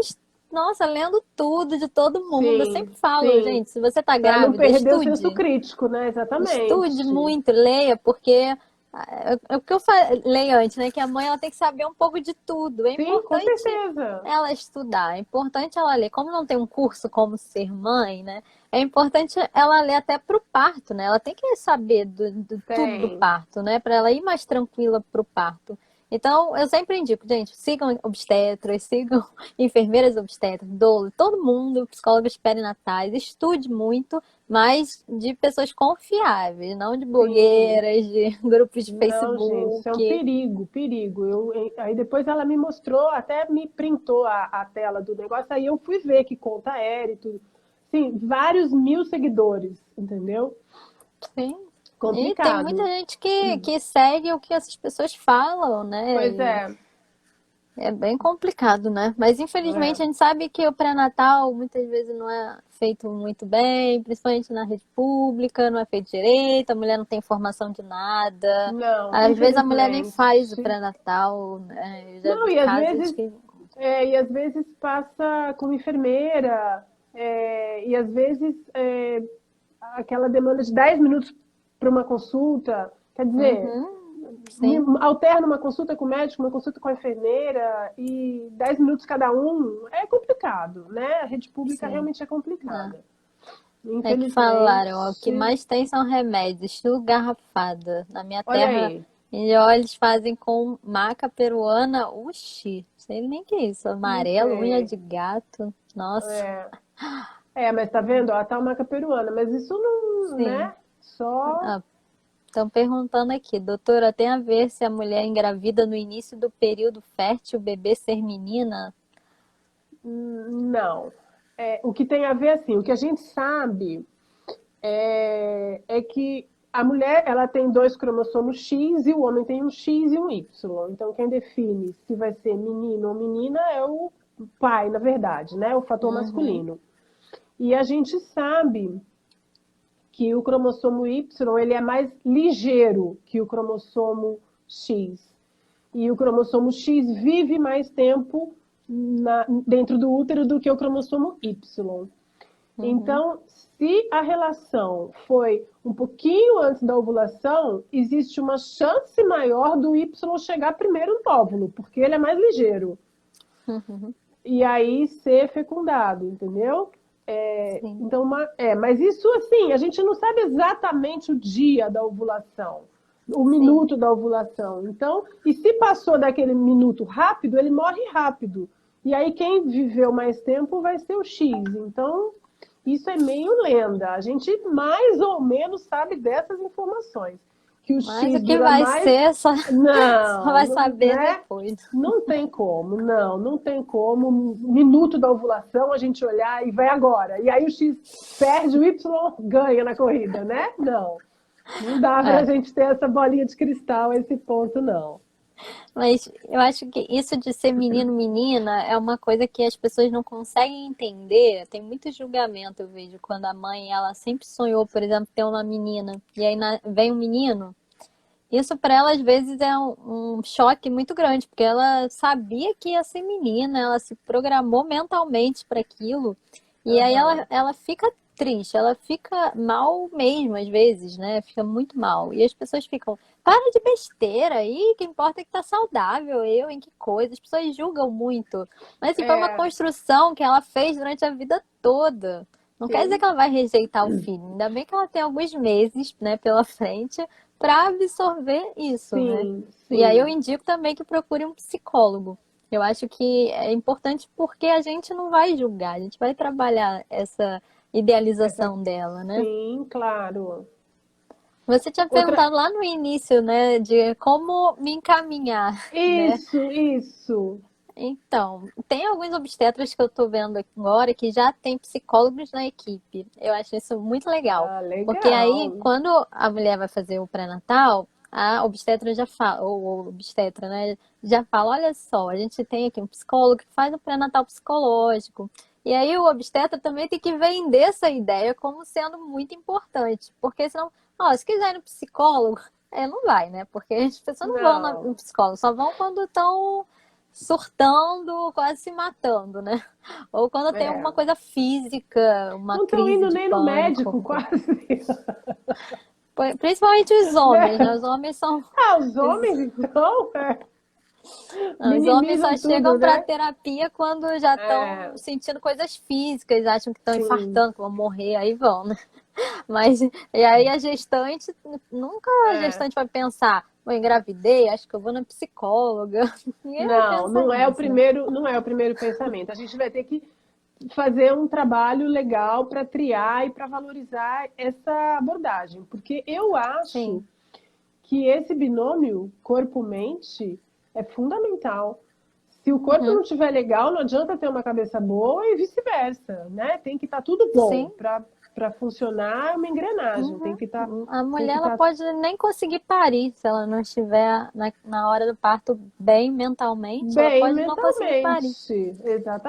nossa, lendo tudo de todo mundo. Eu Sim, sempre falo, sim. gente, se você está Para não grávida, perder o senso estude. crítico, né? Estude Exatamente. muito, leia, porque é o que eu falei antes, né? Que a mãe ela tem que saber um pouco de tudo. É Sim, com importante certeza. ela estudar, é importante ela ler. Como não tem um curso como ser mãe, né? É importante ela ler até para o parto, né? Ela tem que saber tudo do Tem. parto, né? Para ela ir mais tranquila para o parto. Então, eu sempre indico, gente, sigam obstetras, sigam enfermeiras obstetras, doula, todo mundo, psicólogas perinatais, estude muito, mas de pessoas confiáveis, não de Sim. blogueiras, de grupos de Não, gente, isso é um Facebook. perigo, perigo. Aí depois ela me mostrou, até me printou a tela do negócio, aí eu fui ver que conta era e tudo. Sim, vários mil seguidores, entendeu? Sim. E tem muita Complicado. gente que segue o que essas pessoas falam, né? Pois E é, é bem complicado, né? Mas infelizmente é. a gente sabe que o pré-natal muitas vezes não é feito muito bem, principalmente na rede pública, não é feito direito, a mulher não tem informação de nada. Não, Às vezes a mulher nem faz o infelizmente. pré-natal, né? Eu já Não, vi e às casos vezes que. passa como enfermeira, e às vezes aquela demanda de 10 minutos para uma consulta, quer dizer, Uhum, sim, alterna uma consulta com o médico, uma consulta com a enfermeira, e 10 minutos cada um, é complicado, né? A rede pública sim. realmente é É. complicada. É que falaram, ó, o que Infelizmente, mais tem são remédios, tudo garrafada. Na minha olha terra, aí, eles fazem com maca peruana, uxi, sei nem o que é isso, não amarelo, unha sei. de gato, nossa, Mas tá vendo? Ó, tá uma peruana, mas isso não, sim. né? Só Estão perguntando aqui, doutora, tem a ver se a mulher engravida no início do período fértil, o bebê ser menina? não. O que tem a ver, assim, o que a gente sabe é que a mulher ela tem dois cromossomos X e o homem tem um X e um Y. Então, quem define se vai ser menino ou menina é o pai, na verdade, né? O fator Uhum, masculino. E a gente sabe que o cromossomo Y ele é mais ligeiro que o cromossomo X. E o cromossomo X vive mais tempo dentro do útero do que o cromossomo Y. uhum. Então, se a relação foi um pouquinho antes da ovulação, existe uma chance maior do Y chegar primeiro no óvulo, porque ele é mais ligeiro. E aí ser fecundado, entendeu? Sim, Então, mas isso assim, a gente não sabe exatamente o dia da ovulação, o sim. minuto da ovulação. Então, e se passou daquele minuto rápido, ele morre rápido. E aí quem viveu mais tempo vai ser o X. Então, isso é meio lenda. A gente mais ou menos sabe dessas informações. Que o Mas o X que dura vai mais. ser, só Não, vai não, saber né? depois. Não tem como, não tem como. Minuto da ovulação a gente olhar e vai agora. E aí o X perde, o Y ganha na corrida, né? Não. Não dá pra É. gente ter essa bolinha de cristal a esse ponto, não. Mas eu acho que isso de ser menino, menina é uma coisa que as pessoas não conseguem entender. Tem muito julgamento, eu vejo, quando a mãe, ela sempre sonhou, por exemplo, ter uma menina, e aí vem um menino, isso para ela às vezes é um choque muito grande, porque ela sabia que ia ser menina, ela se programou mentalmente para aquilo, e aí Aham. ela fica triste, ela fica mal mesmo às vezes, né? Fica muito mal. E as pessoas ficam, para de besteira aí, o que importa é que tá saudável, eu, em que coisa. As pessoas julgam muito. Mas assim, foi uma É, construção que ela fez durante a vida toda. Não quer dizer sim, que ela vai rejeitar o filho. Ainda bem que ela tem alguns meses, né, pela frente para absorver isso, né? sim, E aí eu sim. indico também que procure um psicólogo. Eu acho que é importante porque a gente não vai julgar, a gente vai trabalhar essa Essa, idealização dela, né? sim, claro. Você tinha Outra, perguntado lá no início, né, de como me encaminhar, né? isso. Então, tem alguns obstetras que eu tô vendo aqui agora que já tem psicólogos na equipe. Eu acho isso muito legal. Ah, Porque aí, legal. quando a mulher vai fazer o pré-natal, a obstetra já fala, ou o obstetra, né, já fala, olha só, a gente tem aqui um psicólogo que faz o pré-natal psicológico. E aí o obstetra também tem que vender essa ideia como sendo muito importante. Porque senão, ó, se quiser ir no psicólogo, não vai, né? Porque as pessoas não vão no Não, psicólogo, só vão quando estão surtando, quase se matando, né? Ou quando tem alguma é. coisa física, uma Não estão crise indo de nem no pânico. médico, quase. Principalmente os homens, né? Né? Os homens são. Ah, os homens, então, Os homens só minimizam tudo, chegam para né? terapia quando já É, estão sentindo coisas físicas, acham que estão sim, infartando, que vão morrer, aí vão, né? Mas, e aí a gestante, nunca a é. gestante vai pensar, vou engravidei, acho que eu vou na psicóloga. Ninguém vai Não, pensar não é o nisso, né? primeiro, não é o primeiro pensamento. A gente vai ter que fazer um trabalho legal para triar e para valorizar essa abordagem, porque eu acho Sim. que esse binômio corpo-mente é fundamental. Se o corpo Uhum. não estiver legal, não adianta ter uma cabeça boa e vice-versa, né? Tem que estar tudo bom Sim. para funcionar uma engrenagem. A Tem mulher que ela estar pode nem conseguir parir se ela não estiver na hora do parto bem mentalmente, ela bem pode não conseguir parir. mentalmente,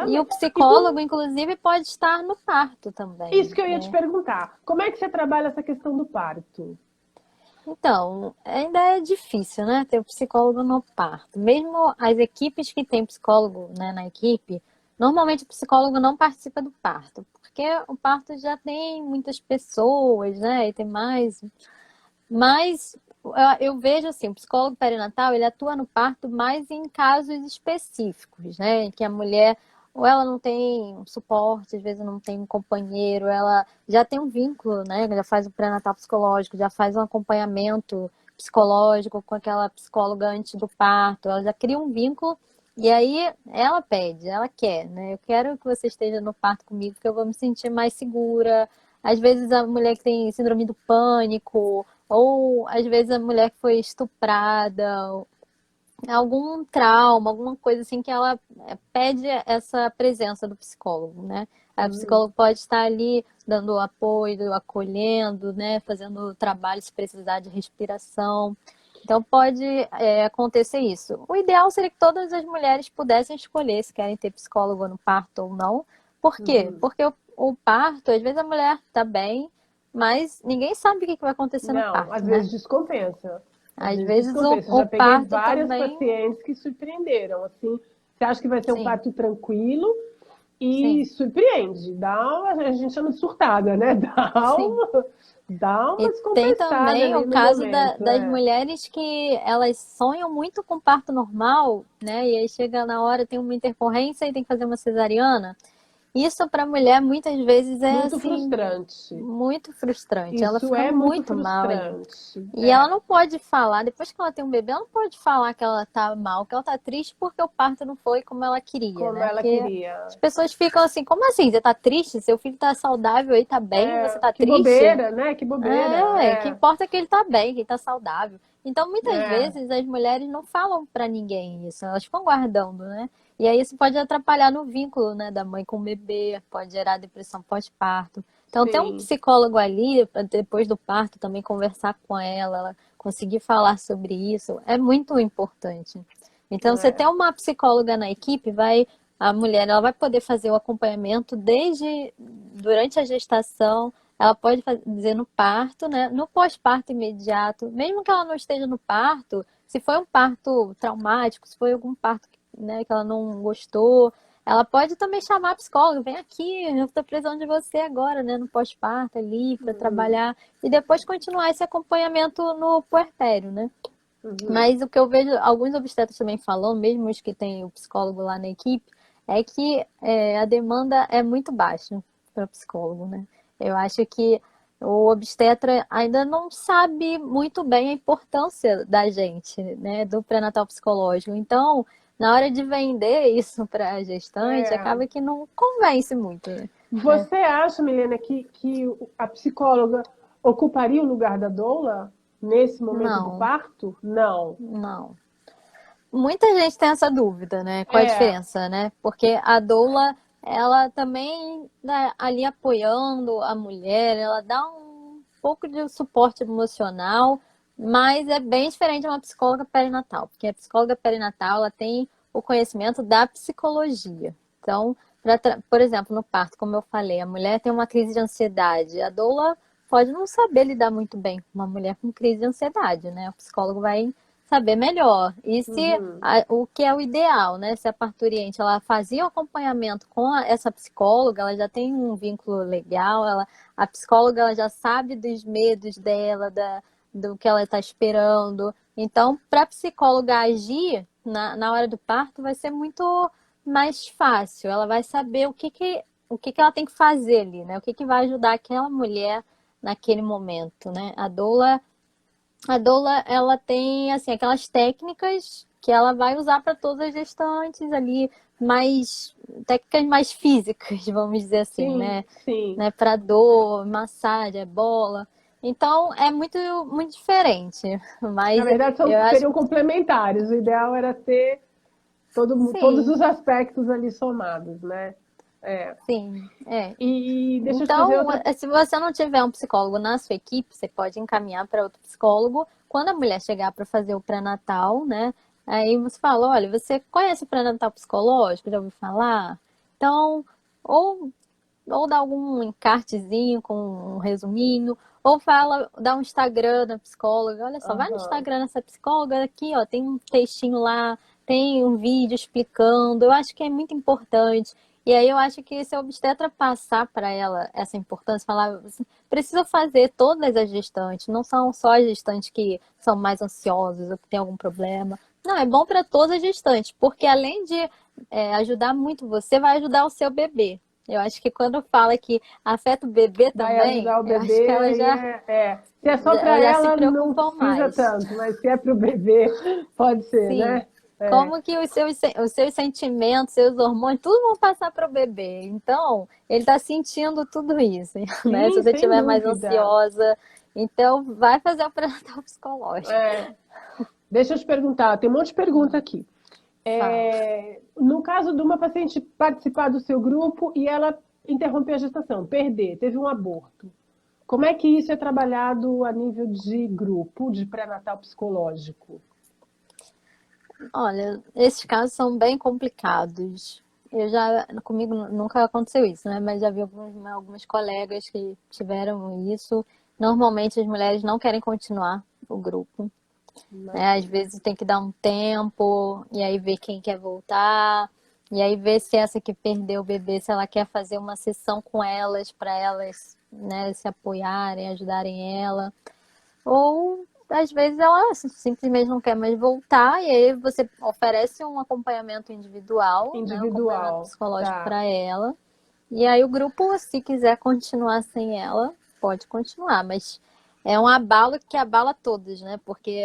E o exatamente. E psicólogo, inclusive, pode estar no parto isso também, que eu ia te né? perguntar. Como é que você trabalha essa questão do parto? Então, ainda é difícil, né, ter o psicólogo no parto. Mesmo as equipes que têm psicólogo, né, na equipe, normalmente o psicólogo não participa do parto, porque o parto já tem muitas pessoas, né, e tem mais. Mas eu vejo assim, o psicólogo perinatal, ele atua no parto mais em casos específicos, né? Que a mulher, ou ela não tem um suporte, às vezes não tem um companheiro, ela já tem um vínculo, né? Já faz o pré-natal psicológico, já faz um acompanhamento psicológico com aquela psicóloga antes do parto, ela já cria um vínculo e aí ela pede, ela quer, né? Eu quero que você esteja no parto comigo, porque eu vou me sentir mais segura. Às vezes a mulher que tem síndrome do pânico, ou às vezes a mulher que foi estuprada, algum trauma, alguma coisa assim que ela pede essa presença do psicólogo, né? Aí o Hum, psicólogo pode estar ali dando apoio, acolhendo, né? Fazendo trabalho se precisar de respiração. Então pode acontecer isso. O ideal seria que todas as mulheres pudessem escolher se querem ter psicólogo no parto ou não. Por quê? uhum. Porque o parto, às vezes a mulher está bem, mas ninguém sabe o que vai acontecer no Não, parto, às né? vezes descompensa. Às Às vezes vezes descompensa. Eu o já peguei parto várias também, pacientes que surpreenderam. Assim, você acha que vai ser um sim, parto tranquilo e sim. surpreende. A gente chama de surtada, né? Sim. Dá uma E tem descompensada também ali o no caso momento. das É. mulheres que elas sonham muito com parto normal, né? E aí chega na hora, tem uma intercorrência e tem que fazer uma cesariana. Isso para a mulher muitas vezes é Muito assim frustrante. muito frustrante. Ela Isso fica é muito muito mal ali. frustrante. E ela É, não pode falar, depois que ela tem um bebê, ela não pode falar que ela tá mal, que ela tá triste porque o parto não foi como ela queria, como né? ela Porque queria. as pessoas ficam assim, como assim? Você tá triste? Seu filho tá saudável aí, tá bem, você É, tá que triste? bobeira, né? Que bobeira. O que importa é que ele tá bem, que ele tá saudável. Então, muitas É, vezes as mulheres não falam pra ninguém isso, elas ficam guardando, né? E aí isso pode atrapalhar no vínculo, né, da mãe com o bebê, pode gerar depressão pós-parto. Então, ter um sim. psicólogo ali, depois do parto, também conversar com ela conseguir falar sobre isso, é muito importante. Então, você ter É. uma psicóloga na equipe, a mulher, ela vai poder fazer o acompanhamento desde durante a gestação, ela pode fazer no parto, né? No pós-parto imediato, mesmo que ela não esteja no parto, se foi um parto traumático, se foi algum parto, né, que ela não gostou, ela pode também chamar a psicóloga, vem aqui, eu estou precisando de você agora, né, no pós-parto ali, para Uhum, trabalhar, e depois continuar esse acompanhamento no puerpério, né? uhum. Mas o que eu vejo alguns obstetras também falando, mesmo os que têm o psicólogo lá na equipe, é que a demanda é muito baixa para psicólogo, né? Eu acho que o obstetra ainda não sabe muito bem a importância da gente, né, do pré-natal psicológico. Então, na hora de vender isso para a gestante, É. acaba que não convence muito, né? É, Você acha, Milena, que a psicóloga ocuparia o lugar da doula nesse momento do não, parto? Não. não. Muita gente tem essa dúvida, né? Qual a É, diferença, né? Porque a doula, ela também tá ali apoiando a mulher, ela dá um pouco de suporte emocional, mas é bem diferente de uma psicóloga perinatal, porque a psicóloga perinatal, ela tem o conhecimento da psicologia. Então, por exemplo, no parto, como eu falei, a mulher tem uma crise de ansiedade, a doula pode não saber lidar muito bem com uma mulher com crise de ansiedade, né? O psicólogo vai saber melhor. E se uhum. o que é o ideal, né? Se a parturiente ela fazia o acompanhamento com essa psicóloga, ela já tem um vínculo legal, a psicóloga ela já sabe dos medos dela, do que ela está esperando. Então, para a psicóloga agir na hora do parto vai ser muito mais fácil. Ela vai saber o que ela tem que fazer ali, né? O que vai ajudar aquela mulher naquele momento, né? A doula, ela tem, assim, aquelas técnicas que ela vai usar para todas as gestantes ali, mais técnicas mais físicas, vamos dizer assim, Sim, né? sim. Né, para dor, massagem, bola. Então, é muito, muito diferente. Na Mas verdade, eu acho seriam que complementares. O ideal era ter todos sim, os aspectos ali somados, né? É. sim, é. E deixa eu te fazer Então, outra. se você não tiver um psicólogo na sua equipe, você pode encaminhar para outro psicólogo. Quando a mulher chegar para fazer o pré-natal, né? Aí você fala, olha, você conhece o pré-natal psicológico? Já ouviu falar? Então, ou, ou dá algum encartezinho com um resuminho, ou fala, dá um Instagram da psicóloga. Olha só, vai no Aham. Instagram dessa psicóloga aqui, ó, tem um textinho lá, tem um vídeo explicando. Eu acho que é muito importante. E aí eu acho que se a obstetra passar para ela essa importância, falar, assim, precisa fazer todas as gestantes, não são só as gestantes que são mais ansiosas ou que tem algum problema. Não, é bom para todas as gestantes, porque além de ajudar muito você, vai ajudar o seu bebê. Eu acho que quando fala que afeta o bebê Vai também, ajudar o eu acho que bebê, ela aí já, é. Se é só para já se ela, não preocupam precisa mais. tanto, mas se é para o bebê, pode ser, Sim. né? É. Como que os seus sentimentos, seus hormônios, tudo vão passar para o bebê. Então, ele está sentindo tudo isso, né? Se Sim, você sem estiver mais dúvida. ansiosa, então vai fazer o pré-natal psicológico. É. Deixa eu te perguntar, tem um monte de pergunta aqui. Fala. No caso de uma paciente participar do seu grupo e ela interromper a gestação, perder, teve um aborto, como é que isso é trabalhado a nível de grupo, de pré-natal psicológico? Olha, esses casos são bem complicados. Comigo nunca aconteceu isso, né? Mas já vi algumas colegas que tiveram isso. Normalmente as mulheres não querem continuar o grupo, né? Às Imagina. vezes tem que dar um tempo e aí ver quem quer voltar. E aí ver se essa que perdeu o bebê, se ela quer fazer uma sessão com elas, para elas, né, se apoiarem, ajudarem ela. Ou às vezes ela simplesmente não quer mais voltar, e aí você oferece um acompanhamento individual, né? Um acompanhamento Individual, psicológico tá. para ela. E aí o grupo, se quiser continuar sem ela, pode continuar, mas é um abalo que abala todas, né? Porque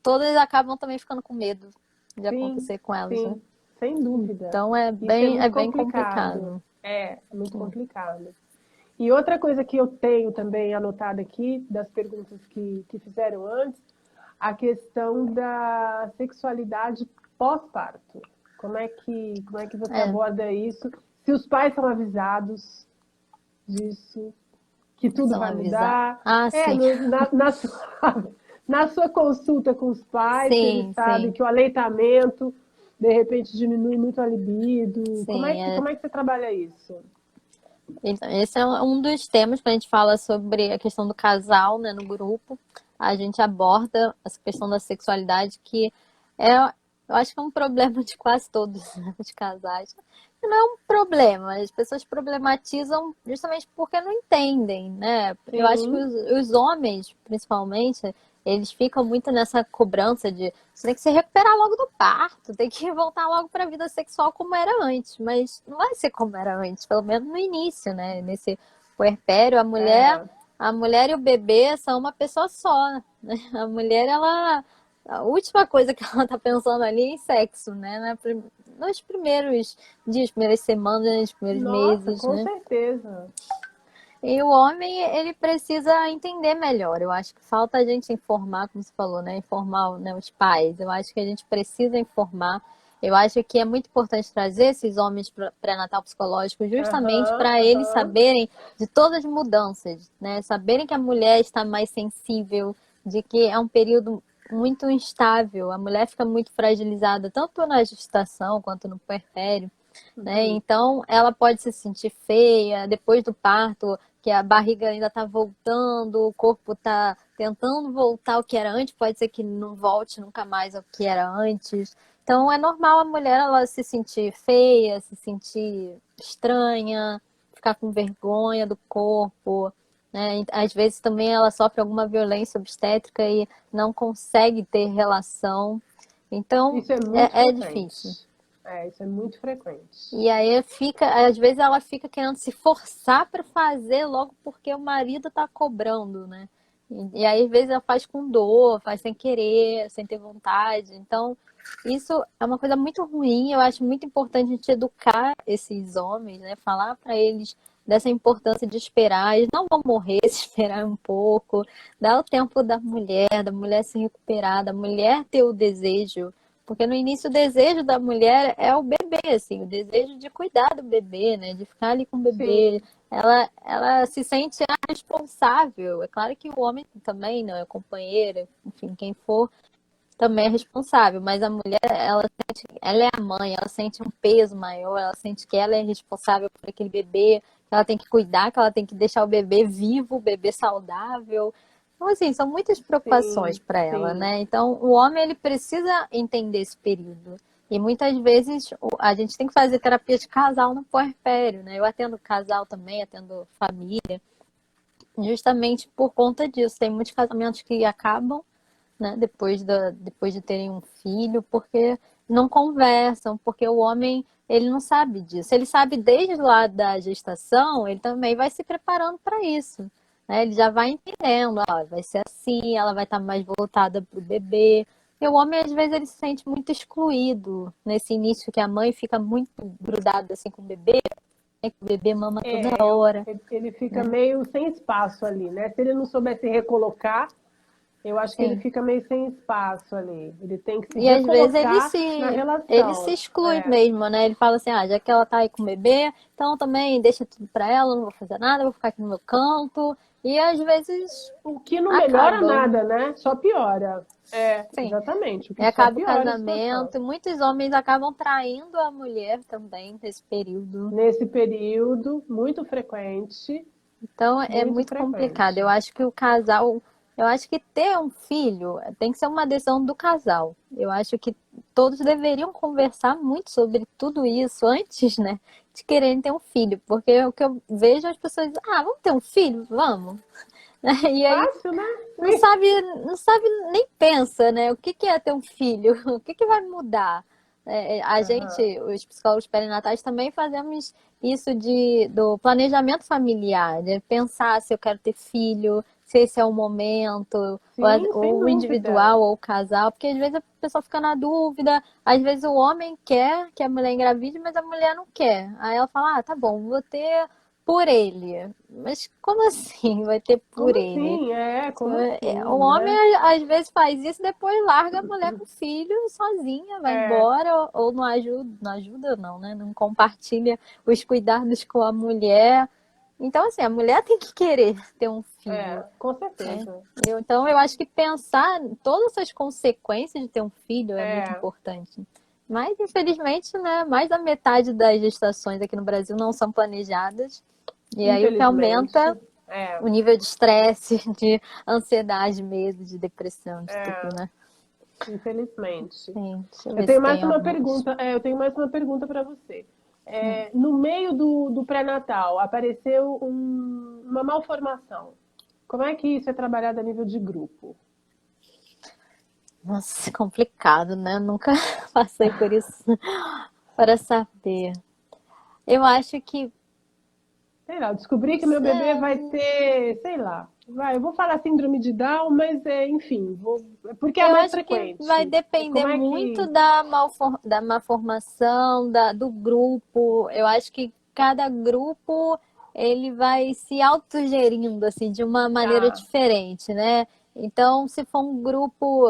todas acabam também ficando com medo de Sim, acontecer com elas, né? sim, sem dúvida. Então é Isso é bem, é muito bem complicado. complicado. É, muito complicado. E outra coisa que eu tenho também anotada aqui, das perguntas que fizeram antes, a questão da sexualidade pós-parto. Como é que você É, aborda isso? Se os pais são avisados disso, que tudo são vai avisados. mudar. Ah, sim. Na sua, na sua consulta com os pais, se eles Sim, sabem sim, que o aleitamento, de repente, diminui muito a libido. sim. Como é que você trabalha isso? Então, esse é um dos temas quando a gente fala sobre a questão do casal, né, no grupo. A gente aborda essa questão da sexualidade, que é, eu acho que é um problema de quase todos, né, os casais. Não é um problema, as pessoas problematizam justamente porque não entendem, né? Eu acho que Sim, os homens, principalmente, eles ficam muito nessa cobrança de você tem que se recuperar logo do parto, tem que voltar logo para a vida sexual como era antes, mas não vai ser como era antes, pelo menos no início, né? Nesse puerpério, é, a mulher e o bebê são uma pessoa só, né? A mulher, ela a última coisa que ela tá pensando ali é em sexo, né? Nos primeiros dias, primeiras semanas, nos primeiros nossa, meses, com né? certeza. E o homem, ele precisa entender melhor. Eu acho que falta a gente informar, como você falou, né? Informar, né, os pais. Eu acho que a gente precisa informar. Eu acho que é muito importante trazer esses homens para pré-natal psicológico justamente Aham, para eles aham. saberem de todas as mudanças, né? Saberem que a mulher está mais sensível, de que é um período muito instável. A mulher fica muito fragilizada, tanto na gestação quanto no puerpério, né? Uhum. Então, ela pode se sentir feia depois do parto, que a barriga ainda está voltando, o corpo está tentando voltar ao que era antes, pode ser que não volte nunca mais ao que era antes. Então, é normal a mulher ela se sentir feia, se sentir estranha, ficar com vergonha do corpo, né? Às vezes também ela sofre alguma violência obstétrica e não consegue ter relação. Então, Isso é muito é difícil. frequente. É, isso é muito frequente. E aí fica, às vezes ela fica querendo se forçar para fazer logo porque o marido tá cobrando, né? E aí às vezes ela faz com dor, faz sem querer, sem ter vontade. Então, isso é uma coisa muito ruim. Eu acho muito importante a gente educar esses homens, né? Falar para eles dessa importância de esperar. Eles não vão morrer se esperar um pouco. Dar o tempo da mulher se recuperar, da mulher ter o desejo, porque no início o desejo da mulher é o bebê, assim, o desejo de cuidar do bebê, né? De ficar ali com o bebê. Sim, Ela se sente a responsável. É claro que o homem também, não é companheira, enfim, quem for, também é responsável. Mas a mulher, ela é a mãe, ela sente um peso maior, ela sente que ela é responsável por aquele bebê, que ela tem que cuidar, que ela tem que deixar o bebê vivo, o bebê saudável. Então, assim, são muitas preocupações sim, para ela, sim. né? Então, o homem, ele precisa entender esse período. E muitas vezes a gente tem que fazer terapia de casal no puerpério, né? Eu atendo casal também, atendo família, justamente por conta disso. Tem muitos casamentos que acabam, né, depois de terem um filho, porque não conversam, porque o homem, ele não sabe disso. Ele sabe desde lá da gestação, ele também vai se preparando para isso, né? Ele já vai entendendo, ó, vai ser assim, ela vai estar mais voltada para o bebê. E o homem, às vezes, ele se sente muito excluído nesse início que a mãe fica muito grudada assim com o bebê, né, que o bebê mama toda hora, Ele fica né? meio sem espaço ali, né? Se ele não souber se recolocar, eu acho que ele Sim. fica meio sem espaço ali. Ele tem que se E às vezes recolocar na ele se relação. exclui É. mesmo, né? Ele fala assim, ah, já que ela tá aí com o bebê, então também deixa tudo pra ela, não vou fazer nada, vou ficar aqui no meu canto. E às vezes O que não melhora acaba, nada, né? Só piora. É, sim. exatamente. O E que só acaba o piora a situação. casamento, e muitos homens acabam traindo a mulher também nesse período. Nesse período, muito frequente, Então é muito muito complicado. frequente. Eu acho que o casal, eu acho que ter um filho tem que ser uma decisão do casal. Eu acho que todos deveriam conversar muito sobre tudo isso antes, né, de quererem ter um filho, porque o que eu vejo as pessoas, ah, vamos ter um filho, vamos. E aí Fácil, né? não sabe, não sabe nem pensa, né? O que que é ter um filho? O que que vai mudar? A gente, Aham. os psicólogos perinatais, também fazemos isso do planejamento familiar, de pensar se eu quero ter filho, se esse é o momento, Sim, sem ou o dúvida. individual ou o casal, porque às vezes a pessoa fica na dúvida, às vezes o homem quer que a mulher engravide, mas a mulher não quer. Aí ela fala, ah, tá bom, vou ter por ele. Mas como assim vai ter por Como ele? assim? É, como O assim, homem né? às vezes faz isso, depois larga a mulher com o filho sozinha, vai É, embora, ou não ajuda não, né? Não compartilha os cuidados com a mulher. Então, assim, a mulher tem que querer ter um filho, com né? certeza. Então, eu acho que pensar em todas essas consequências de ter um filho é muito É, importante. Mas, infelizmente, né, mais da metade das gestações aqui no Brasil não são planejadas. E aí o que Infelizmente. aumenta É, o nível de estresse, de ansiedade, medo, de depressão, de tudo, é, né? infelizmente. Sim, deixa eu Eu ver tenho se mais tem uma algumas. pergunta, eu tenho mais uma pergunta para você. No meio do pré-natal, apareceu uma malformação. Como é que isso é trabalhado a nível de grupo? Nossa, complicado, né? Eu nunca passei por isso para saber. Eu acho que Sei lá, eu descobri que meu bebê vai ter, sei lá, eu vou falar síndrome de Down, mas enfim, porque é a eu mais acho que vai frequente. depender Como é muito que. da malformação, do grupo. Eu acho que cada grupo ele vai se autogerindo assim de uma maneira Tá, diferente, né? Então, se for um grupo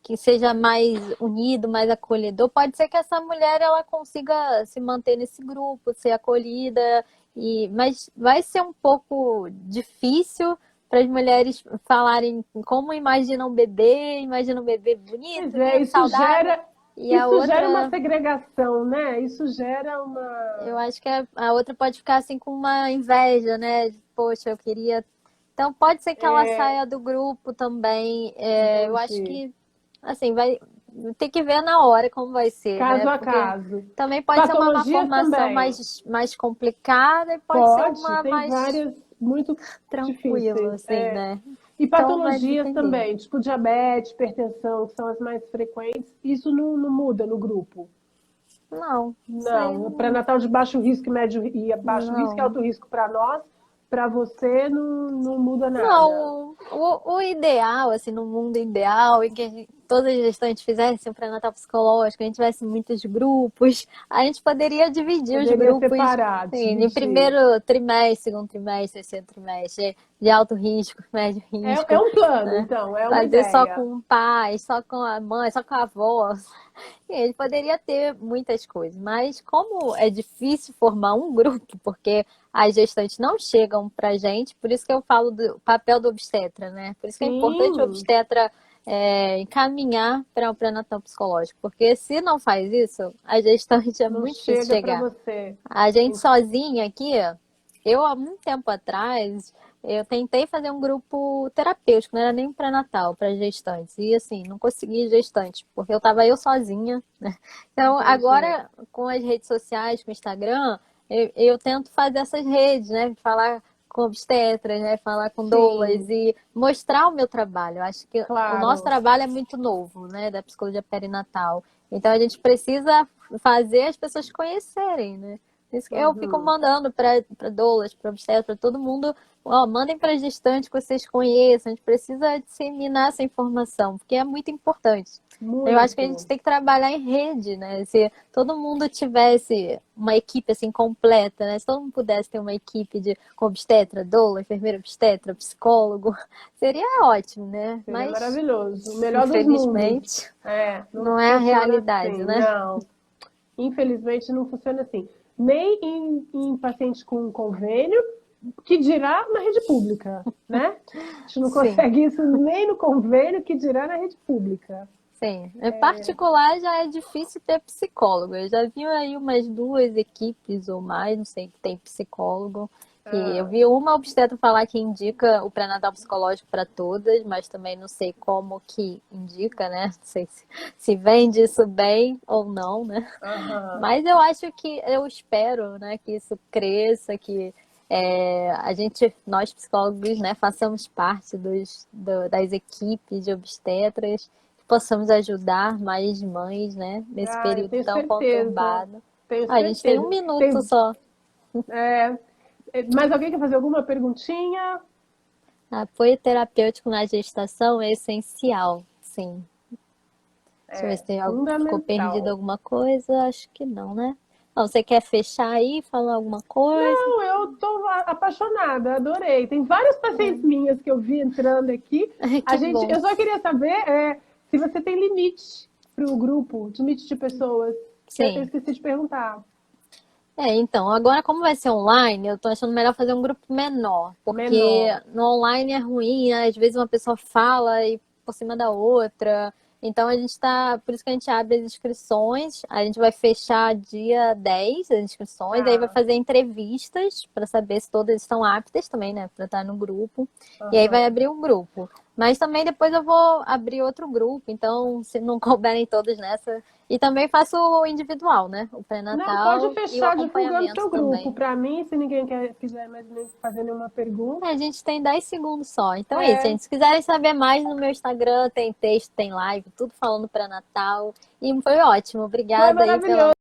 que seja mais unido, mais acolhedor, pode ser que essa mulher ela consiga se manter nesse grupo, ser acolhida, mas vai ser um pouco difícil para as mulheres falarem como imaginam um bebê bonito, pois é, lindo, saudável, e a isso gera uma outra, segregação, né? Isso gera eu uma. acho que a outra pode ficar assim com uma inveja, né? Poxa, eu queria. Então pode ser que ela saia do grupo também. Eu acho Entendi. que assim, vai ter que ver na hora como vai ser, né? Caso a Porque caso. também pode ser uma Patologias malformação também. mais complicada e pode ser Pode, uma tem mais várias muito tranquila, difíceis. assim, né? E Então vai patologias depender. também, tipo diabetes, hipertensão, que são as mais frequentes. Isso não muda no grupo. Não, sei, Não, pré-natal de baixo risco e médio e baixo risco e não. alto risco para nós, para você não muda nada. Não, o ideal, assim, no mundo ideal, em que todas as gestantes fizessem um pré-natal psicológico, a gente tivesse muitos grupos, a gente poderia dividir os Poderia grupos, separar, assim, em dividir. primeiro trimestre, segundo trimestre, terceiro trimestre, de alto risco, médio É risco, um plano, né? então, é uma Fazer só ideia. com o pai, só com a mãe, só com a avó. Ele poderia ter muitas coisas, mas como é difícil formar um grupo, porque as gestantes não chegam pra gente, por isso que eu falo do papel do obstetra, né? Por isso que é importante o Sim, obstetra encaminhar para o pré-natal psicológico, porque se não faz isso, a gestante é não muito difícil chega para chegar. você. A gente sozinha aqui, eu há muito tempo atrás, eu tentei fazer um grupo terapêutico, não era nem pré-natal, para gestantes. E assim, não consegui gestante, porque eu estava eu sozinha, né? Então, Entendi. agora, com as redes sociais, com o Instagram, eu tento fazer essas redes, né? Falar com obstetras, né? Falar com doulas Sim, e mostrar o meu trabalho. Eu acho que o nosso claro. trabalho é muito novo, né? Da psicologia perinatal. Então, a gente precisa fazer as pessoas conhecerem, né? Isso que eu fico Uhum. mandando para doulas, para obstetras, para todo mundo. Ó, mandem para gestantes que vocês conheçam. A gente precisa disseminar essa informação, porque é muito importante. Eu acho que a gente Muito. tem que trabalhar em rede, né? Se todo mundo tivesse uma equipe assim completa, né? Se todo mundo pudesse ter uma equipe de com obstetra, doula, enfermeira obstetra, psicólogo, seria ótimo, né? Seria Mas maravilhoso. O melhor dos mundos. infelizmente Não não é a funciona realidade, assim. né? Não. Infelizmente não funciona assim. Nem em paciente com convênio, que dirá na rede pública, né? A gente não Sim. consegue isso nem no convênio, que dirá na rede pública. Sim, em particular já é difícil ter psicólogo. Eu já vi aí umas duas equipes ou mais, não sei, que tem psicólogo. E eu Ah, vi uma obstetra falar que indica o pré-natal psicológico para todas, mas também não sei como que indica, né? Não sei se vende isso bem ou não, né? aham. Mas eu acho que, eu espero, né, que isso cresça, que nós psicólogos, né, façamos parte das equipes de obstetras, que possamos ajudar mais mães, né, nesse Ah, eu período tenho tão certeza. conturbado. Tenho Ah, a gente tem certeza. um minuto Tem, só. é, mais alguém quer fazer alguma perguntinha? Apoio terapêutico na gestação é essencial, sim. Deixa eu ver se tem ficou perdido Fundamental. alguma coisa. Acho que não, né? Não, você quer fechar aí, falar alguma coisa? Não, eu tô apaixonada, adorei. Tem várias pacientes minhas que eu vi entrando aqui. Que bom. Eu só queria saber se você tem limite para o grupo, limite de pessoas, que até Sim. esqueci de perguntar. Então, agora como vai ser online, eu tô achando melhor fazer um grupo menor, porque Menor. no online é ruim, né? Às vezes uma pessoa fala e por cima da outra, Então a gente tá, por isso que a gente abre as inscrições, a gente vai fechar dia 10 as inscrições, aí vai Tá. fazer entrevistas para saber se todas estão aptas também, né, para estar no grupo. E aí vai Aham. abrir um grupo. Mas também depois eu vou abrir outro grupo, então se não couberem todos nessa, e também faço o individual, né, o Não, pode pré-natal e o fechar divulgando acompanhamento teu grupo. também. Para mim, se ninguém quiser mais fazer nenhuma pergunta, A gente tem 10 segundos só. Então é isso, é, gente. Se quiserem saber mais no meu Instagram, tem texto, tem live, tudo falando pré-natal. E foi ótimo. foi Obrigada aí pela maravilhoso.